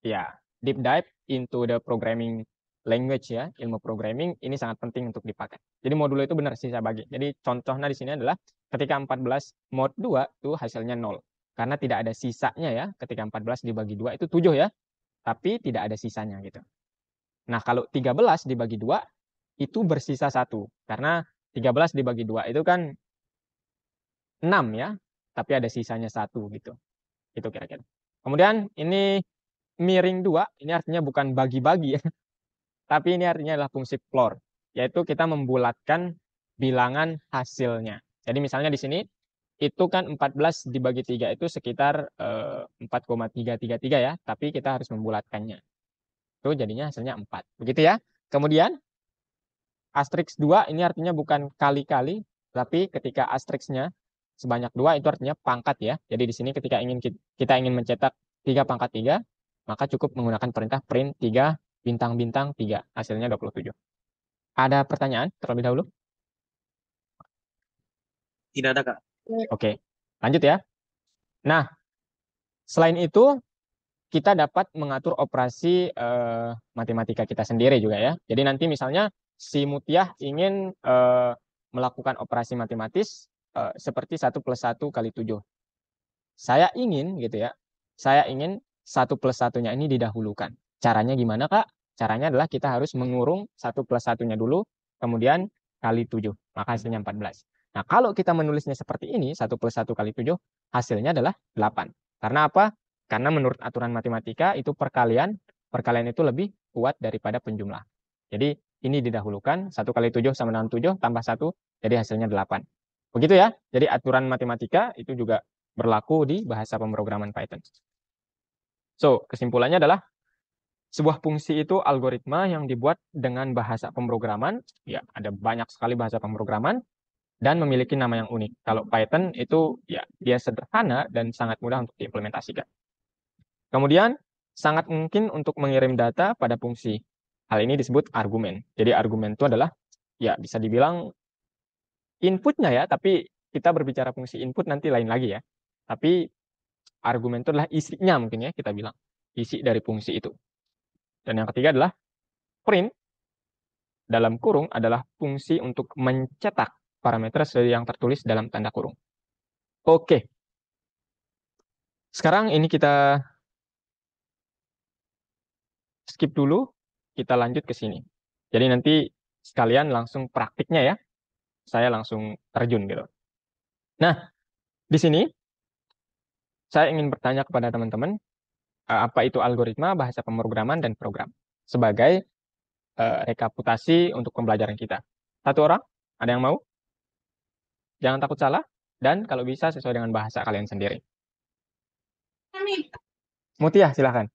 ya deep dive into the programming language ya, ilmu programming ini sangat penting untuk dipakai. Jadi modulo itu benar sisa bagi. Jadi contohnya di sini adalah ketika 14 mod 2 itu hasilnya 0. Karena tidak ada sisanya ya. Ketika 14 dibagi 2 itu 7 ya. Tapi tidak ada sisanya gitu. Nah, kalau 13 dibagi 2 itu bersisa 1. Karena 13 dibagi 2 itu kan 6 ya. Tapi ada sisanya 1 gitu. Itu kira-kira. Kemudian ini miring 2, ini artinya bukan bagi-bagi ya. Tapi ini artinya adalah fungsi floor, yaitu kita membulatkan bilangan hasilnya. Jadi misalnya di sini itu kan 14 dibagi 3 itu sekitar 4,333 ya, tapi kita harus membulatkannya. Itu jadinya hasilnya 4. Begitu ya. Kemudian asterisk 2 ini artinya bukan kali-kali, tapi ketika asterisknya sebanyak 2 itu artinya pangkat ya. Jadi di sini ketika kita ingin mencetak 3 pangkat 3, maka cukup menggunakan perintah print 3 bintang-bintang 3, hasilnya 27. Ada pertanyaan terlebih dahulu? Tidak ada, Kak. Oke, lanjut ya. Nah, selain itu, kita dapat mengatur operasi matematika kita sendiri juga ya. Jadi nanti misalnya si Mutiah ingin melakukan operasi matematis seperti 1 + 1 × 7. Saya ingin gitu ya, saya ingin 1 + 1-nya ini didahulukan. Caranya gimana, Kak? Caranya adalah kita harus mengurung 1 + 1-nya dulu, kemudian kali 7, maka hasilnya 14. Nah, kalau kita menulisnya seperti ini, 1 + 1 × 7, hasilnya adalah 8. Karena apa? Karena menurut aturan matematika itu perkalian itu lebih kuat daripada penjumlah. Jadi ini didahulukan, 1 × 7 sama dengan 7 tambah 1, jadi hasilnya 8. Begitu ya. Jadi aturan matematika itu juga berlaku di bahasa pemrograman Python. So, kesimpulannya adalah sebuah fungsi itu algoritma yang dibuat dengan bahasa pemrograman. Ya, ada banyak sekali bahasa pemrograman dan memiliki nama yang unik. Kalau Python itu ya dia sederhana dan sangat mudah untuk diimplementasikan. Kemudian sangat mungkin untuk mengirim data pada fungsi. Hal ini disebut argumen. Jadi argumen itu adalah ya bisa dibilang inputnya ya, tapi kita berbicara fungsi input nanti lain lagi ya. Tapi argumen itu adalah isinya mungkin ya kita bilang. Isi dari fungsi itu. Dan yang ketiga adalah print dalam kurung adalah fungsi untuk mencetak parameter sesuai yang tertulis dalam tanda kurung. Oke. Sekarang ini kita skip dulu, kita lanjut ke sini. Jadi nanti sekalian langsung praktiknya ya. Saya langsung terjun gitu. Nah, di sini saya ingin bertanya kepada teman-teman, apa itu algoritma, bahasa pemrograman, dan program. Sebagai rekapitulasi untuk pembelajaran kita. Satu orang? Ada yang mau? Jangan takut salah. Dan kalau bisa sesuai dengan bahasa kalian sendiri. Mutia, silahkan.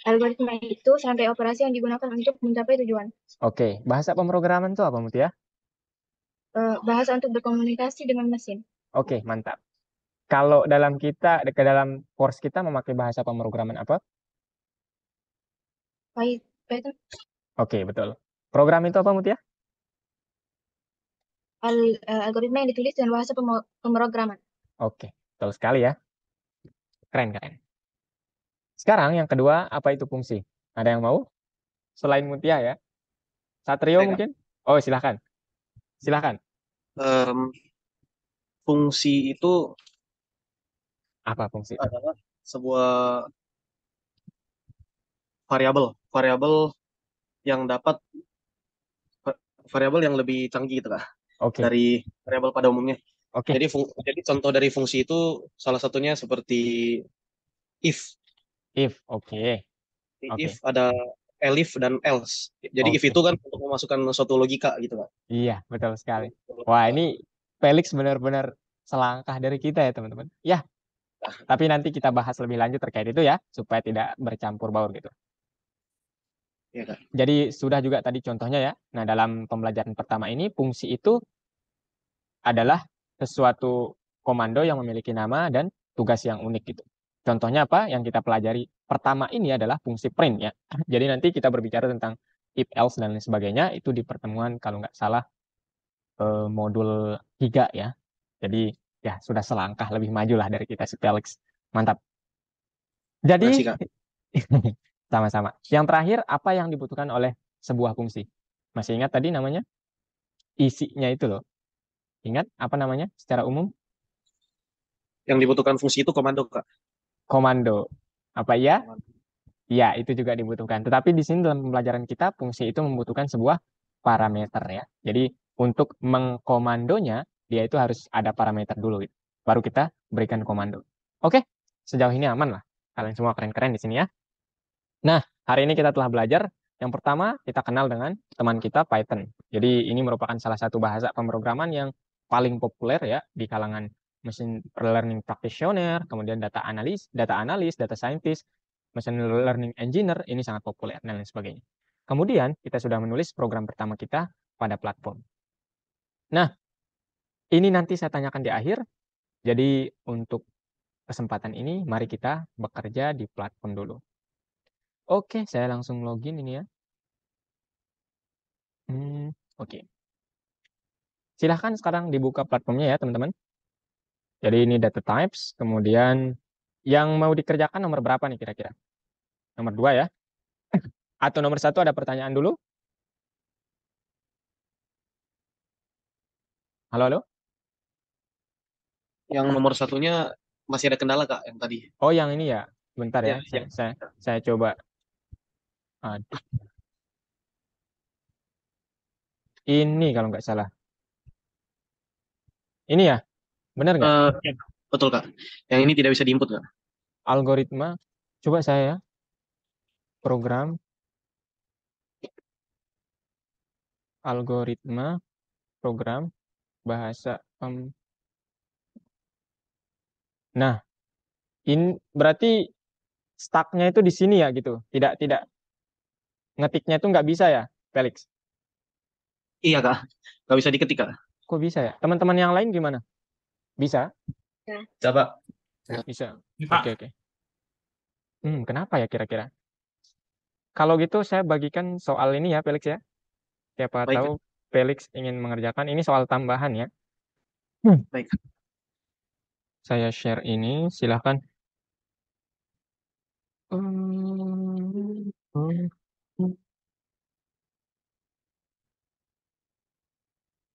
Algoritma itu serangkai operasi yang digunakan untuk mencapai tujuan. Oke, bahasa pemrograman itu apa, Mutia? Bahasa untuk berkomunikasi dengan mesin. Oke, mantap. Kalau dalam dalam course kita memakai bahasa pemrograman apa? Python. Oke, betul. Program itu apa, Mutia? Algoritma yang ditulis dengan bahasa pemrograman. Oke, betul sekali ya. Keren, keren. Sekarang yang kedua, apa itu fungsi? Ada yang mau? Selain Mutia ya. Satrio Saya, Kak. mungkin? Oh, silahkan. Silahkan. Fungsi itu Apa fungsi? adalah sebuah variabel yang dapat variabel yang lebih canggih gitu, Kak, Oke, dari variabel pada umumnya. oke, Jadi contoh dari fungsi itu salah satunya seperti if. if, oke, Di oke. if ada elif dan else. Jadi if Oke. itu kan untuk memasukkan suatu logika gitu, Kak. Iya, betul sekali. Wah, ini Felix benar-benar selangkah dari kita ya, teman-teman. Ya, tapi nanti kita bahas lebih lanjut terkait itu ya, supaya tidak bercampur baur gitu. Iya, Kak. Jadi sudah juga tadi contohnya ya. Nah, dalam pembelajaran pertama ini, fungsi itu adalah sesuatu komando yang memiliki nama dan tugas yang unik gitu. Contohnya apa yang kita pelajari pertama ini adalah fungsi print ya. Jadi nanti kita berbicara tentang if, else, dan lain sebagainya itu di pertemuan kalau nggak salah modul 3 ya. Jadi ya sudah selangkah lebih maju lah dari kita si Felix. Mantap. Jadi Makasih, Kak. sama-sama. Yang terakhir, apa yang dibutuhkan oleh sebuah fungsi? Masih ingat tadi namanya? Isinya itu loh. Ingat apa namanya secara umum? Yang dibutuhkan fungsi itu komando, Kak. Komando. Apa ya? Ya, itu juga dibutuhkan. Tetapi di sini dalam pembelajaran kita, fungsi itu membutuhkan sebuah parameter ya. Jadi untuk mengkomandonya, dia itu harus ada parameter dulu. Gitu. Baru kita berikan komando. Oke, sejauh ini aman lah. Kalian semua keren-keren di sini ya. Nah, hari ini kita telah belajar. Yang pertama, kita kenal dengan teman kita Python. Jadi ini merupakan salah satu bahasa pemrograman yang paling populer ya di kalangan machine learning practitioner, kemudian data analis, data scientist, machine learning engineer, ini sangat populer dan lain sebagainya. Kemudian kita sudah menulis program pertama kita pada platform. Nah, ini nanti saya tanyakan di akhir. Jadi untuk kesempatan ini, mari kita bekerja di platform dulu. Oke, saya langsung login ini ya. Oke. Silahkan sekarang dibuka platformnya ya, teman-teman. Jadi ini data types, kemudian yang mau dikerjakan nomor berapa nih kira-kira? Nomor 2 ya? Atau nomor 1 ada pertanyaan dulu? Halo, halo? Yang nomor satunya masih ada kendala Kak yang tadi. Oh, yang ini ya. Bentar ya, Ya, ya. saya coba. Aduh. Ini kalau nggak salah. Ini ya? Benar nggak? Ya, betul Kak. Yang ini tidak bisa diinput Kak. Algoritma. Coba saya program algoritma program bahasa Nah, ini berarti stuck-nya itu di sini ya gitu. Tidak ngetiknya itu nggak bisa ya, Felix? Iya Kak. Nggak bisa diketik Kak. Kok bisa ya? Teman-teman yang lain gimana? Bisa? Coba. Bisa. Pak. Oke. Kenapa ya kira-kira? Kalau gitu saya bagikan soal ini ya, Felix ya. Siapa Baik, tahu Felix ingin mengerjakan. Ini soal tambahan ya. baik. Saya share ini, silahkan.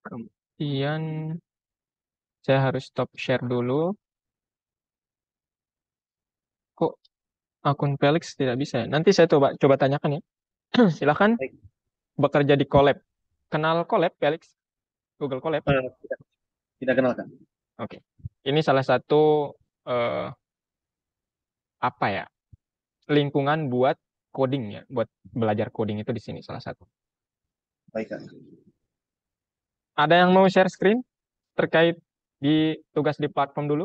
Kemudian saya harus stop share dulu. Kok akun Felix tidak bisa ya? Nanti saya coba tanyakan ya. Silahkan Baik. bekerja di Colab. Kenal Colab, Felix? Google Colab? Tidak kenal Kak. Oke. Ini salah satu apa ya? Lingkungan buat coding ya, buat belajar coding itu di sini salah satu. Baik Kak. Ada yang mau share screen terkait di tugas di platform dulu?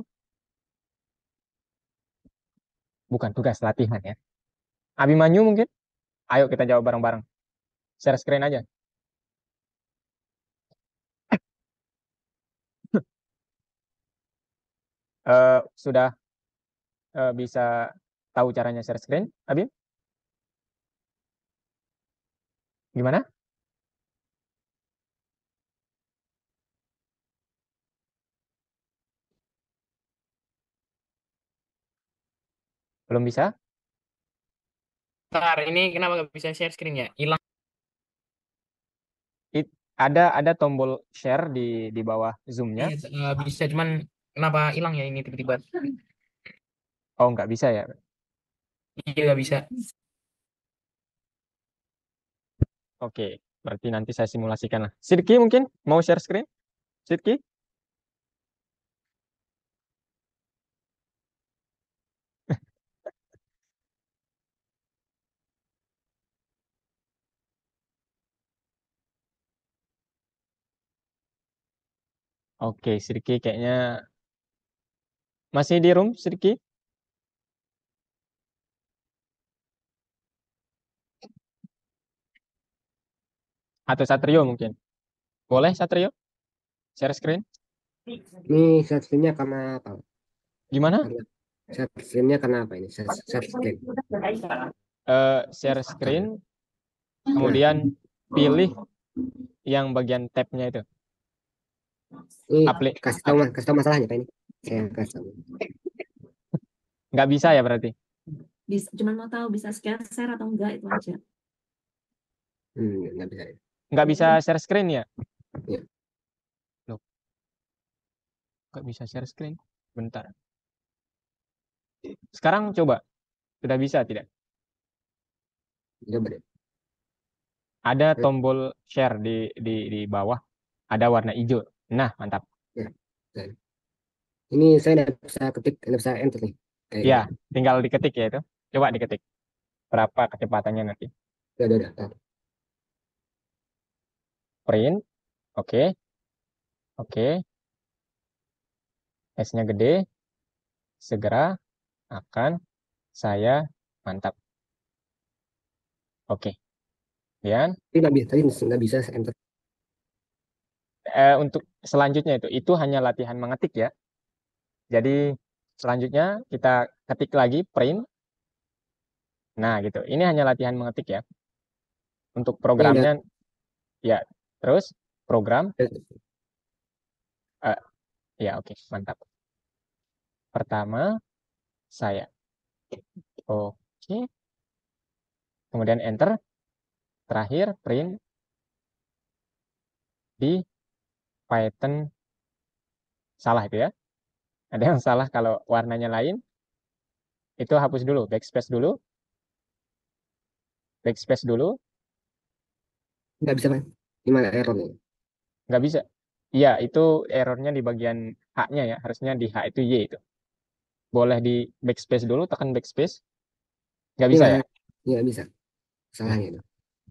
Bukan tugas, latihan ya. Abimanyu mungkin? Ayo kita jawab bareng-bareng. Share screen aja. Sudah bisa tahu caranya share screen, Abim? Gimana? Belum bisa? Bentar, ini kenapa nggak bisa share screen ya? Hilang. Ada tombol share di bawah Zoom-nya. Bisa, cuman kenapa hilang ya ini tiba-tiba? Oh, nggak bisa ya. Iya, nggak bisa. Oke, berarti nanti saya simulasikan lah. Sidki mungkin mau share screen? Sidki? Oke, Sidki kayaknya masih di room, Sidki? Atau Satrio mungkin? Boleh Satrio? Share screen? Ini share screen-nya karena apa? Gimana? Share screen-nya karena apa ini? Share screen. Share screen, kemudian pilih yang bagian tab-nya itu. Ini Aplik. kasih tahu masalahnya Pak ini. Saya kasih tahu. Nggak bisa ya berarti? Bisa, cuman mau tahu bisa share atau enggak itu aja. Nggak bisa. Nggak bisa share screen ya? Iya. Loh. Nggak bisa share screen? Bentar. Sekarang coba. Sudah bisa tidak? Coba deh. Ada tombol share di bawah. Ada warna hijau. Nah, mantap. Ya. Ini saya nggak bisa ketik, nggak bisa enter nih. Ya, tinggal diketik ya itu. Coba diketik. Berapa kecepatannya nanti? Udah. Print. Oke. S-nya gede. Segera akan saya mantap. Oke. Kemudian Tapi nggak bisa enter. untuk selanjutnya itu hanya latihan mengetik ya. Jadi selanjutnya kita ketik lagi print. Nah, gitu. Ini hanya latihan mengetik ya. Untuk programnya Ya, terus program. Eh, Ya, oke, mantap. Pertama, saya. Oke. Kemudian enter. Terakhir, print di Python. Salah itu ya. Ada yang salah kalau warnanya lain. Itu hapus dulu. Backspace dulu. Backspace dulu. nggak bisa, Pak. Gimana errornya? Nggak bisa. Iya, itu errornya di bagian H-nya ya. Harusnya di H itu Y itu. Boleh di backspace dulu, tekan backspace. Nggak Ini bisa ya? Pak, nggak bisa. Salahnya itu.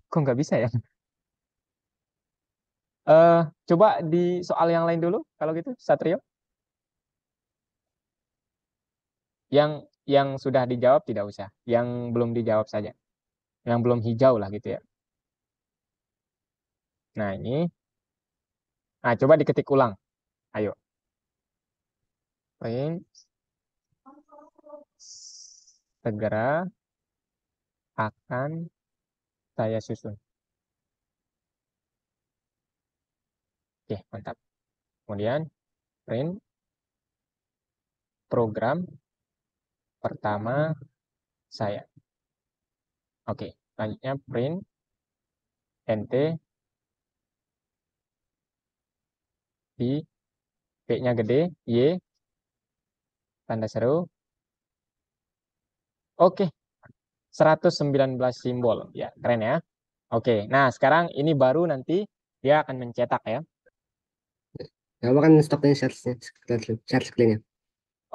Kok nggak bisa ya? Coba di soal yang lain dulu, kalau gitu, Satrio. Yang sudah dijawab tidak usah. Yang belum dijawab saja. Yang belum hijau lah gitu ya. Nah, ini. Nah, coba diketik ulang. Ayo. Print. Segera akan saya susun. Oke, mantap. Kemudian print program pertama saya. Oke, selanjutnya print nt di P-nya gede, Y, tanda seru. Oke, 119 simbol. Ya, keren ya. Oke, nah sekarang ini baru nanti dia akan mencetak ya. Kalau kan stopnya share screen-nya.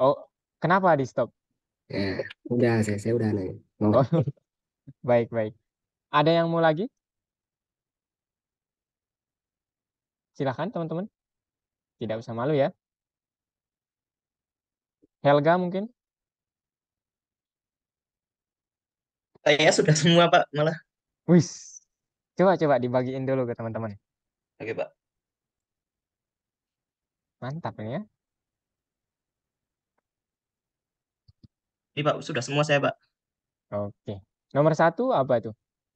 Oh, kenapa di stop? Ya, udah saya udah nanya. Mau Oh, nggak? baik. Ada yang mau lagi? Silahkan teman-teman. Tidak usah malu ya. Helga mungkin? Saya sudah semua, Pak, malah. Wis. Coba dibagiin dulu ke teman-teman. Oke, Pak. Mantap ini ya. Ini, Pak, sudah semua saya, Pak. Oke. Nomor 1 apa itu?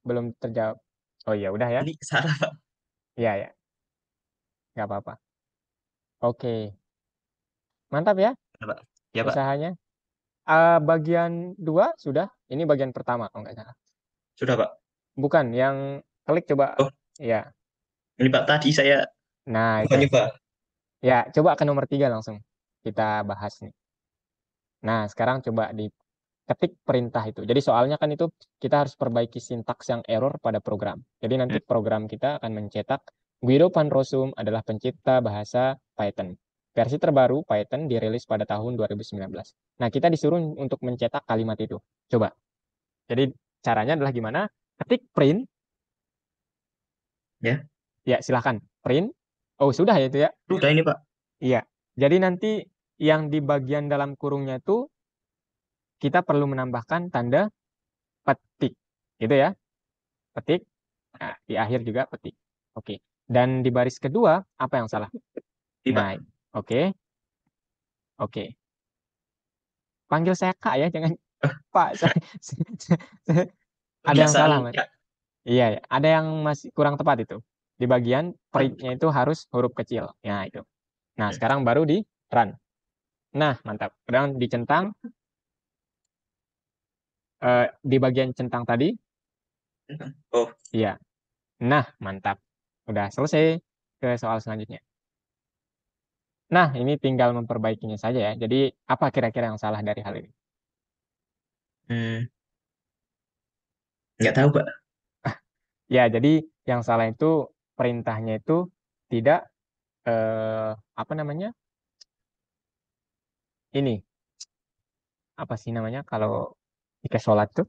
Belum terjawab. Oh iya, udah ya. Ini salah, Pak. Iya. Nggak apa-apa. Oke. Mantap ya Ya, Pak. Ya, Pak. usahanya. Bagian 2 sudah. Ini bagian pertama kalau nggak salah. Sudah, Pak. Bukan, yang klik coba. Oh, Ya. ini, Pak, tadi saya Nah, bukan itu. nyoba. Ya, coba ke nomor 3 langsung. Kita bahas nih. Nah, sekarang coba diketik perintah itu. Jadi soalnya kan itu kita harus perbaiki sintaks yang error pada program. Jadi nanti program kita akan mencetak Guido van Rossum adalah pencipta bahasa Python. Versi terbaru Python dirilis pada tahun 2019. Nah, kita disuruh untuk mencetak kalimat itu. Coba. Jadi caranya adalah gimana? Ketik print. Ya. Ya, silahkan. Print. Oh, sudah ya itu ya. Sudah ini, Pak. Iya. Jadi nanti yang di bagian dalam kurungnya itu kita perlu menambahkan tanda petik. Gitu ya. Petik. Nah, di akhir juga petik. Oke. Dan di baris kedua, apa yang salah? Ini, Pak. Nah, oke. Oke. Panggil saya Kak ya, jangan Pak. Ada yang salah, Mas. Ya. Iya, ya. Ada yang masih kurang tepat itu. Di bagian printnya itu harus huruf kecil. Nah, itu. Nah, sekarang baru di run. Nah, mantap. Kemudian dicentang. Di bagian centang tadi. Oh, Iya. Nah, mantap. Udah selesai ke soal selanjutnya. Nah, ini tinggal memperbaikinya saja ya. Jadi, apa kira-kira yang salah dari hal ini? nggak tahu, Pak. Ya, jadi yang salah itu perintahnya itu tidak apa namanya? Ini apa sih namanya kalau jika sholat tuh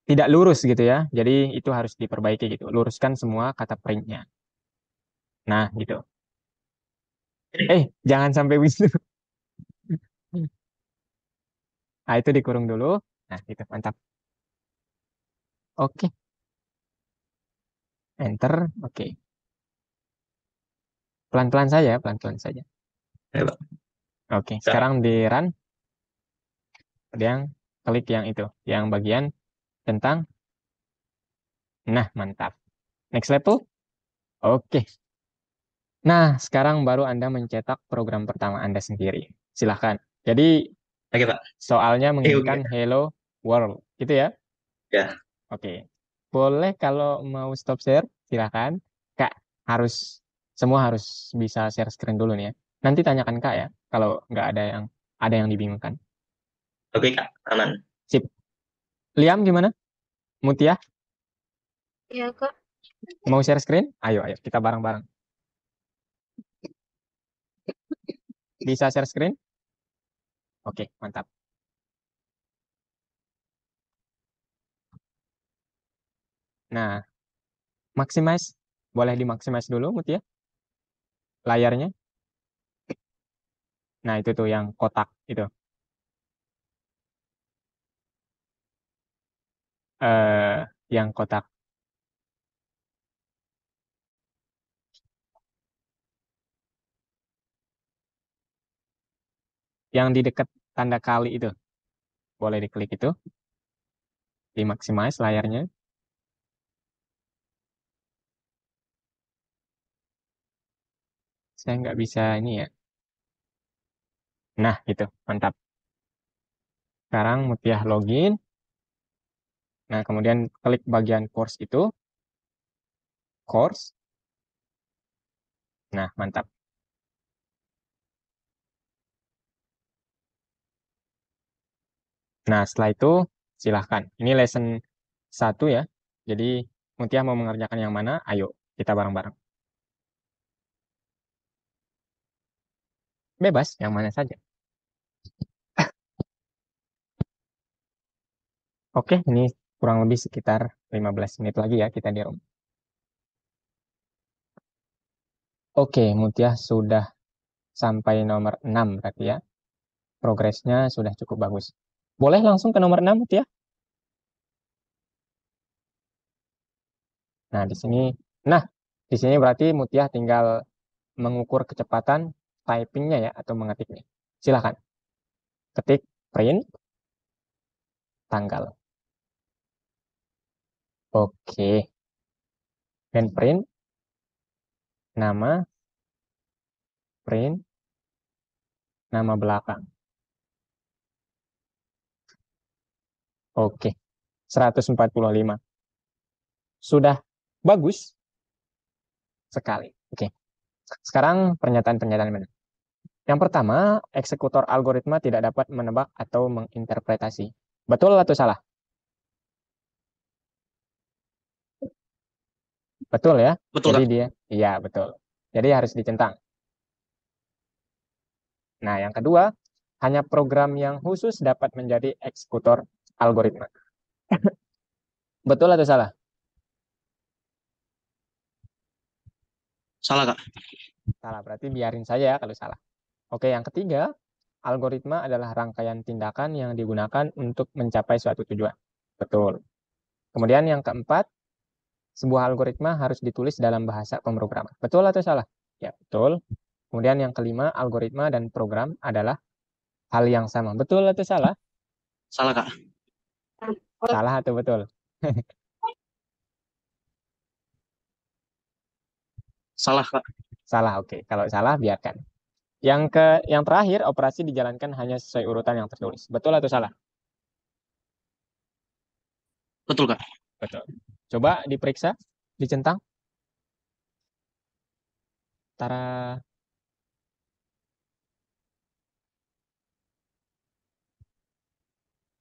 tidak lurus gitu ya. Jadi itu harus diperbaiki gitu. Luruskan semua kata printnya. Nah, gitu. Jangan sampai begitu. Nah, itu dikurung dulu. Nah, gitu. Mantap. Oke. Enter. Oke. Pelan-pelan saja, pelan-pelan saja. Ya, Pak. Oke, sekarang di run. Yang klik yang itu, yang bagian tentang. Nah, mantap. Next level. Oke. Nah, sekarang baru Anda mencetak program pertama Anda sendiri. Silahkan. Jadi, Oke, Pak. soalnya Oke. menginginkan Hello World. Gitu ya? Ya. Oke. Boleh kalau mau stop share, silahkan. Kak, semua harus bisa share screen dulu nih ya. Nanti tanyakan Kak ya, kalau nggak ada yang dibingungkan. Oke, Kak. Aman. Sip. Liam gimana? Mutia, Ya, Kak. mau share screen? Ayo, kita bareng-bareng. Bisa share screen? Oke, mantap. Nah, maximize. Boleh dimaximize dulu, Mutia, layarnya. Nah, itu tuh yang kotak itu. Yang kotak. Yang di dekat tanda kali itu. Boleh diklik itu. Dimaximize layarnya. Saya nggak bisa ini ya. Nah, gitu. Mantap. Sekarang Mutia login. Nah, kemudian klik bagian course itu. Course. Nah, mantap. Nah, setelah itu silahkan. Ini lesson 1 ya. Jadi, Mutia mau mengerjakan yang mana? Ayo, kita bareng-bareng. Bebas, yang mana saja. Oke, ini kurang lebih sekitar 15 menit lagi ya kita di rumah. Oke, Mutia sudah sampai nomor 6 berarti ya. Progresnya sudah cukup bagus. Boleh langsung ke nomor 6, Mutia? Nah, di sini berarti Mutia tinggal mengukur kecepatan typingnya ya, atau mengetiknya. Silakan. Ketik print tanggal. Oke. Dan print nama, print nama belakang. Oke. 145. Sudah bagus sekali. Oke. Sekarang pernyataan-pernyataan benar. Yang pertama, eksekutor algoritma tidak dapat menebak atau menginterpretasi. Betul atau salah? Betul ya? Betul, Jadi Kak. iya betul. Jadi harus dicentang. Nah, yang kedua, hanya program yang khusus dapat menjadi eksekutor algoritma. Betul atau salah? Salah, Kak. Salah, berarti biarin saja ya kalau salah. Oke, yang ketiga, algoritma adalah rangkaian tindakan yang digunakan untuk mencapai suatu tujuan. Betul. Kemudian yang keempat, sebuah algoritma harus ditulis dalam bahasa pemrograman. Betul atau salah? Ya, betul. Kemudian yang kelima, algoritma dan program adalah hal yang sama. Betul atau salah? Salah, Kak. Salah atau betul? Salah, Kak. Salah, oke. Kalau salah, biarkan. Yang terakhir, operasi dijalankan hanya sesuai urutan yang tertulis. Betul atau salah? Betul, Kak. Betul. Coba diperiksa, dicentang. Tara.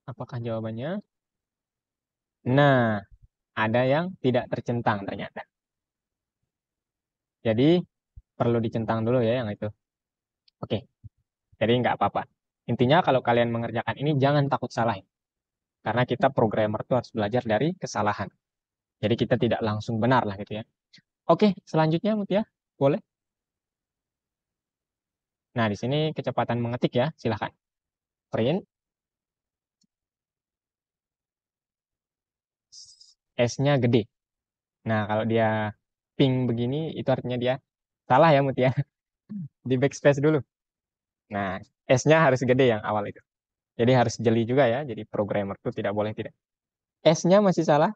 Apakah jawabannya? Nah, ada yang tidak tercentang ternyata. Jadi, perlu dicentang dulu ya yang itu. Oke, jadi nggak apa-apa. Intinya kalau kalian mengerjakan ini, jangan takut salah. Karena kita programmer tuh harus belajar dari kesalahan. Jadi kita tidak langsung benar lah gitu ya. Oke, selanjutnya Mutia, boleh? Nah, di sini kecepatan mengetik ya, silahkan. Print. S-nya gede. Nah, kalau dia ping begini, itu artinya dia salah ya Mutia. Di backspace dulu. Nah, S-nya harus gede yang awal itu. Jadi harus jeli juga ya. Jadi programmer tuh tidak boleh tidak. S-nya masih salah.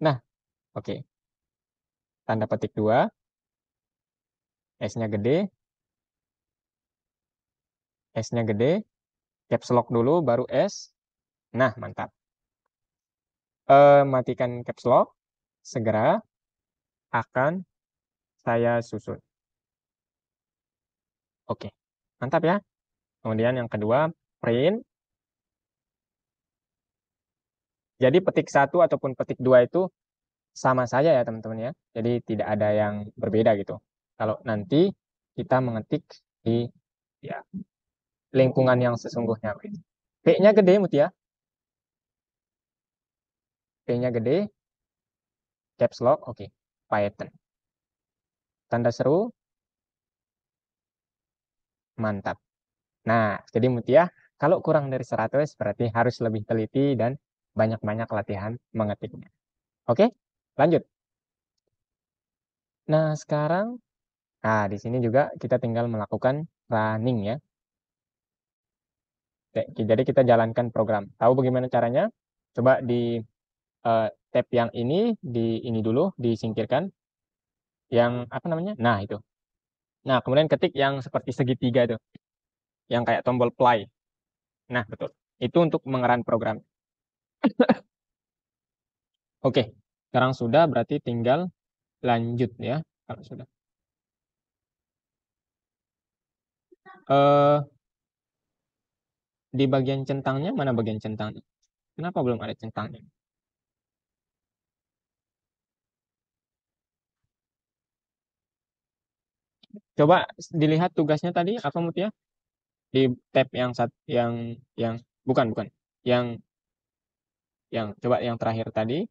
Nah, oke. tanda petik 2, S-nya gede, S-nya gede, caps lock dulu, baru S. Nah, mantap. Matikan caps lock, segera akan saya susun. Oke, mantap ya. Kemudian yang kedua, print. Jadi petik 1 ataupun petik 2 itu sama saja ya teman-teman ya. Jadi tidak ada yang berbeda gitu. Kalau nanti kita mengetik di ya, lingkungan yang sesungguhnya. P-nya gede Mutia. P-nya gede. Caps lock, oke. Python. Tanda seru. Mantap. Nah, jadi Mutia, kalau kurang dari 100 berarti harus lebih teliti dan banyak-banyak latihan mengetiknya. Oke, lanjut. Nah, sekarang, di sini juga kita tinggal melakukan running ya. Jadi kita jalankan program. Tahu bagaimana caranya? Coba di tab yang ini dulu disingkirkan. Yang apa namanya? Nah, itu. Nah, kemudian ketik yang seperti segitiga itu. Yang kayak tombol play. Nah, betul. Itu untuk mengeran program. Oke, sekarang sudah berarti tinggal lanjut ya. Kalau sudah. Di bagian centangnya, mana bagian centangnya? Kenapa belum ada centangnya? Coba dilihat tugasnya tadi apa Mutia? Di tab yang bukan yang coba yang terakhir tadi.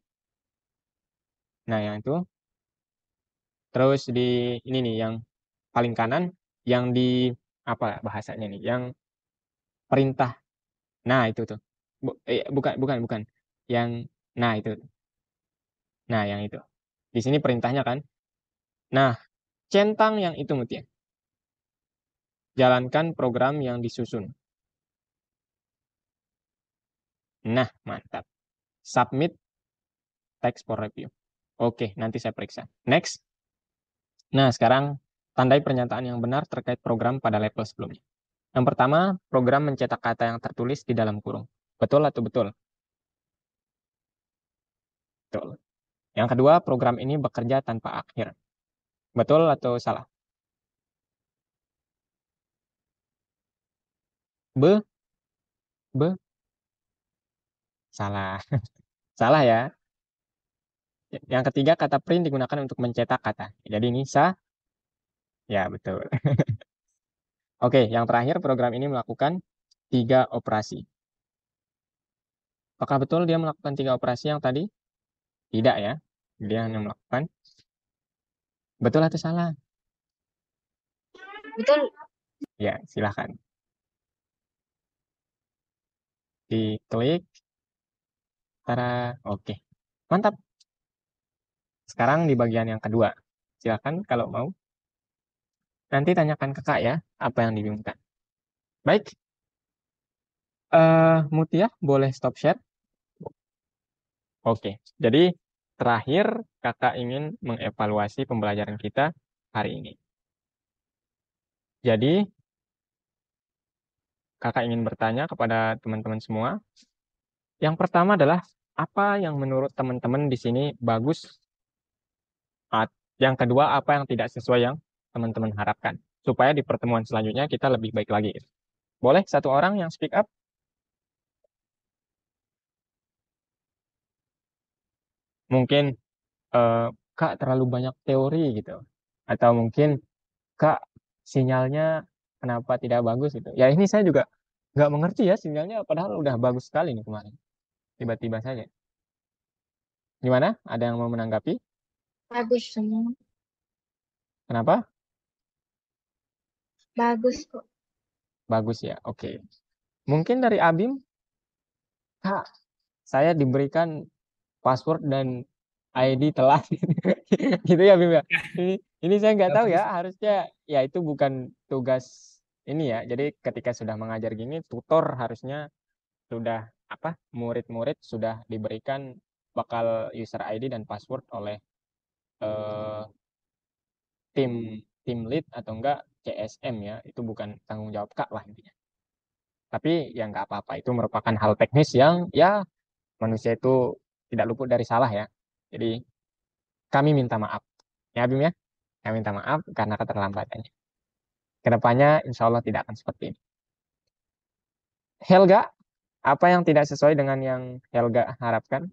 Nah, yang itu. Terus di ini nih yang paling kanan yang di apa bahasanya nih? Yang perintah. Nah, itu tuh. Bukan. Yang nah itu. Nah, yang itu. Di sini perintahnya kan. Nah, centang yang itu Mutia. Jalankan program yang disusun. Nah, mantap. Submit text for review. Oke, nanti saya periksa. Next. Nah, sekarang tandai pernyataan yang benar terkait program pada level sebelumnya. Yang pertama, program mencetak kata yang tertulis di dalam kurung. Betul atau betul? Betul. Yang kedua, program ini bekerja tanpa akhir. Betul atau salah? Be? Salah. Salah ya. Yang ketiga, kata print digunakan untuk mencetak kata. Jadi ini sah. Ya, betul. Oke, yang terakhir program ini melakukan 3 operasi. Apakah betul dia melakukan 3 operasi yang tadi? Tidak ya. Dia hanya melakukan. Betul atau salah? Betul. Ya, silahkan. Diklik. Tara. Oke. Mantap. Sekarang di bagian yang kedua. Silahkan kalau mau. Nanti tanyakan ke Kak ya, apa yang dibingungkan. Baik. Mutia, boleh stop share? Oke. Jadi, terakhir Kakak ingin mengevaluasi pembelajaran kita hari ini. Jadi, Kakak ingin bertanya kepada teman-teman semua. Yang pertama adalah, apa yang menurut teman-teman di sini bagus? Yang kedua, apa yang tidak sesuai yang teman-teman harapkan? Supaya di pertemuan selanjutnya kita lebih baik lagi. Boleh satu orang yang speak up? Mungkin Kak terlalu banyak teori gitu. Atau mungkin Kak sinyalnya kenapa tidak bagus gitu. Ya ini saya juga nggak mengerti ya sinyalnya padahal udah bagus sekali nih kemarin. Tiba-tiba saja. Gimana? Ada yang mau menanggapi? Bagus semua. Kenapa? Bagus kok. Bagus ya. Oke. Mungkin dari Abim, Kak, saya diberikan password dan ID telat gitu ya Bim ya. Ini saya nggak tahu ya, harusnya ya itu bukan tugas ini ya. Jadi ketika sudah mengajar gini, tutor harusnya sudah apa? Murid-murid sudah diberikan bakal user ID dan password oleh eh, tim lead atau enggak CSM ya, itu bukan tanggung jawab Kak lah intinya. Tapi ya nggak apa-apa, itu merupakan hal teknis yang ya manusia itu tidak luput dari salah ya. Jadi kami minta maaf ya Bim ya, kami minta maaf karena keterlambatannya. Kedepannya insya Allah tidak akan seperti ini. Helga, apa yang tidak sesuai dengan yang Helga harapkan?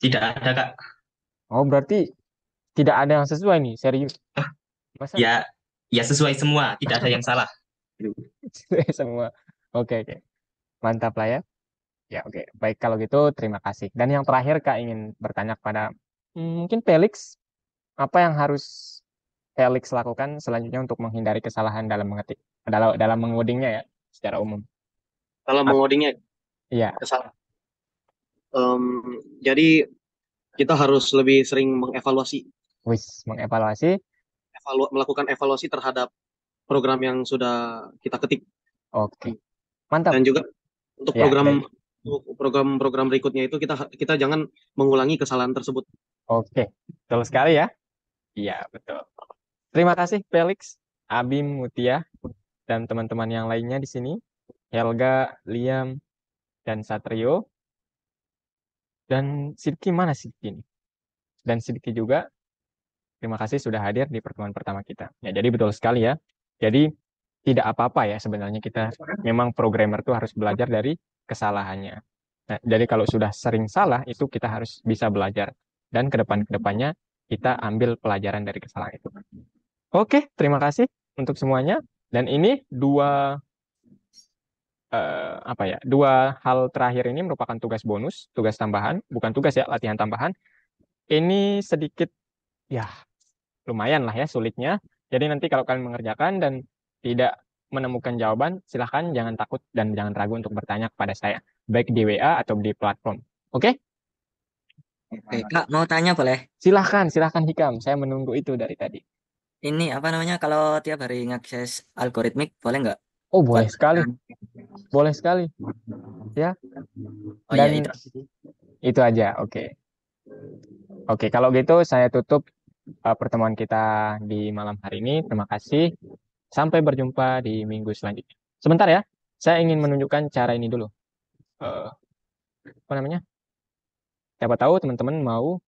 Tidak ada, Kak. Oh berarti tidak ada yang sesuai nih, serius. Masa Ya, ya sesuai semua, tidak ada yang salah. sesuai semua? Oke, oke. Mantap lah ya. Ya, oke. Baik, kalau gitu terima kasih. Dan yang terakhir Kak ingin bertanya kepada mungkin Felix, apa yang harus Felix lakukan selanjutnya untuk menghindari kesalahan dalam mengetik, dalam mengodingnya ya, secara umum. Kalau mengodingnya Iya, kesalahan. Jadi kita harus lebih sering mengevaluasi, mengevaluasi. melakukan evaluasi terhadap program yang sudah kita ketik, Oke, mantap. dan juga untuk Ya, program berikutnya itu kita jangan mengulangi kesalahan tersebut. oke, betul sekali ya. Iya, betul. Terima kasih Felix, Abim, Mutia, dan teman-teman yang lainnya di sini. Helga, Liam, dan Satrio. Dan Sidki, mana Sidki ini? Dan Sidki juga, terima kasih sudah hadir di pertemuan pertama kita. Ya, jadi betul sekali ya. Jadi tidak apa-apa ya sebenarnya kita memang programmer tuh harus belajar dari kesalahannya. Nah, jadi kalau sudah sering salah itu kita harus bisa belajar dan kedepannya kita ambil pelajaran dari kesalahan itu. Oke, terima kasih untuk semuanya. Dan ini dua hal terakhir ini merupakan tugas bonus, tugas tambahan, bukan tugas ya, latihan tambahan. Ini sedikit ya lumayan lah ya sulitnya. Jadi nanti kalau kalian mengerjakan dan tidak menemukan jawaban, silahkan jangan takut dan jangan ragu untuk bertanya kepada saya, baik di WA atau di platform. Oke? Oke, Kak, mau tanya boleh? Silahkan Hikam. Saya menunggu itu dari tadi. Ini apa namanya kalau tiap hari ngakses algoritmik boleh nggak? Oh, boleh Buat sekali. Boleh sekali. Ya. Oh iya Dan itu. itu aja. Oke. Oke, kalau gitu saya tutup pertemuan kita di malam hari ini. Terima kasih. Sampai berjumpa di minggu selanjutnya. Sebentar ya. Saya ingin menunjukkan cara ini dulu. Apa namanya? Siapa tahu teman-teman mau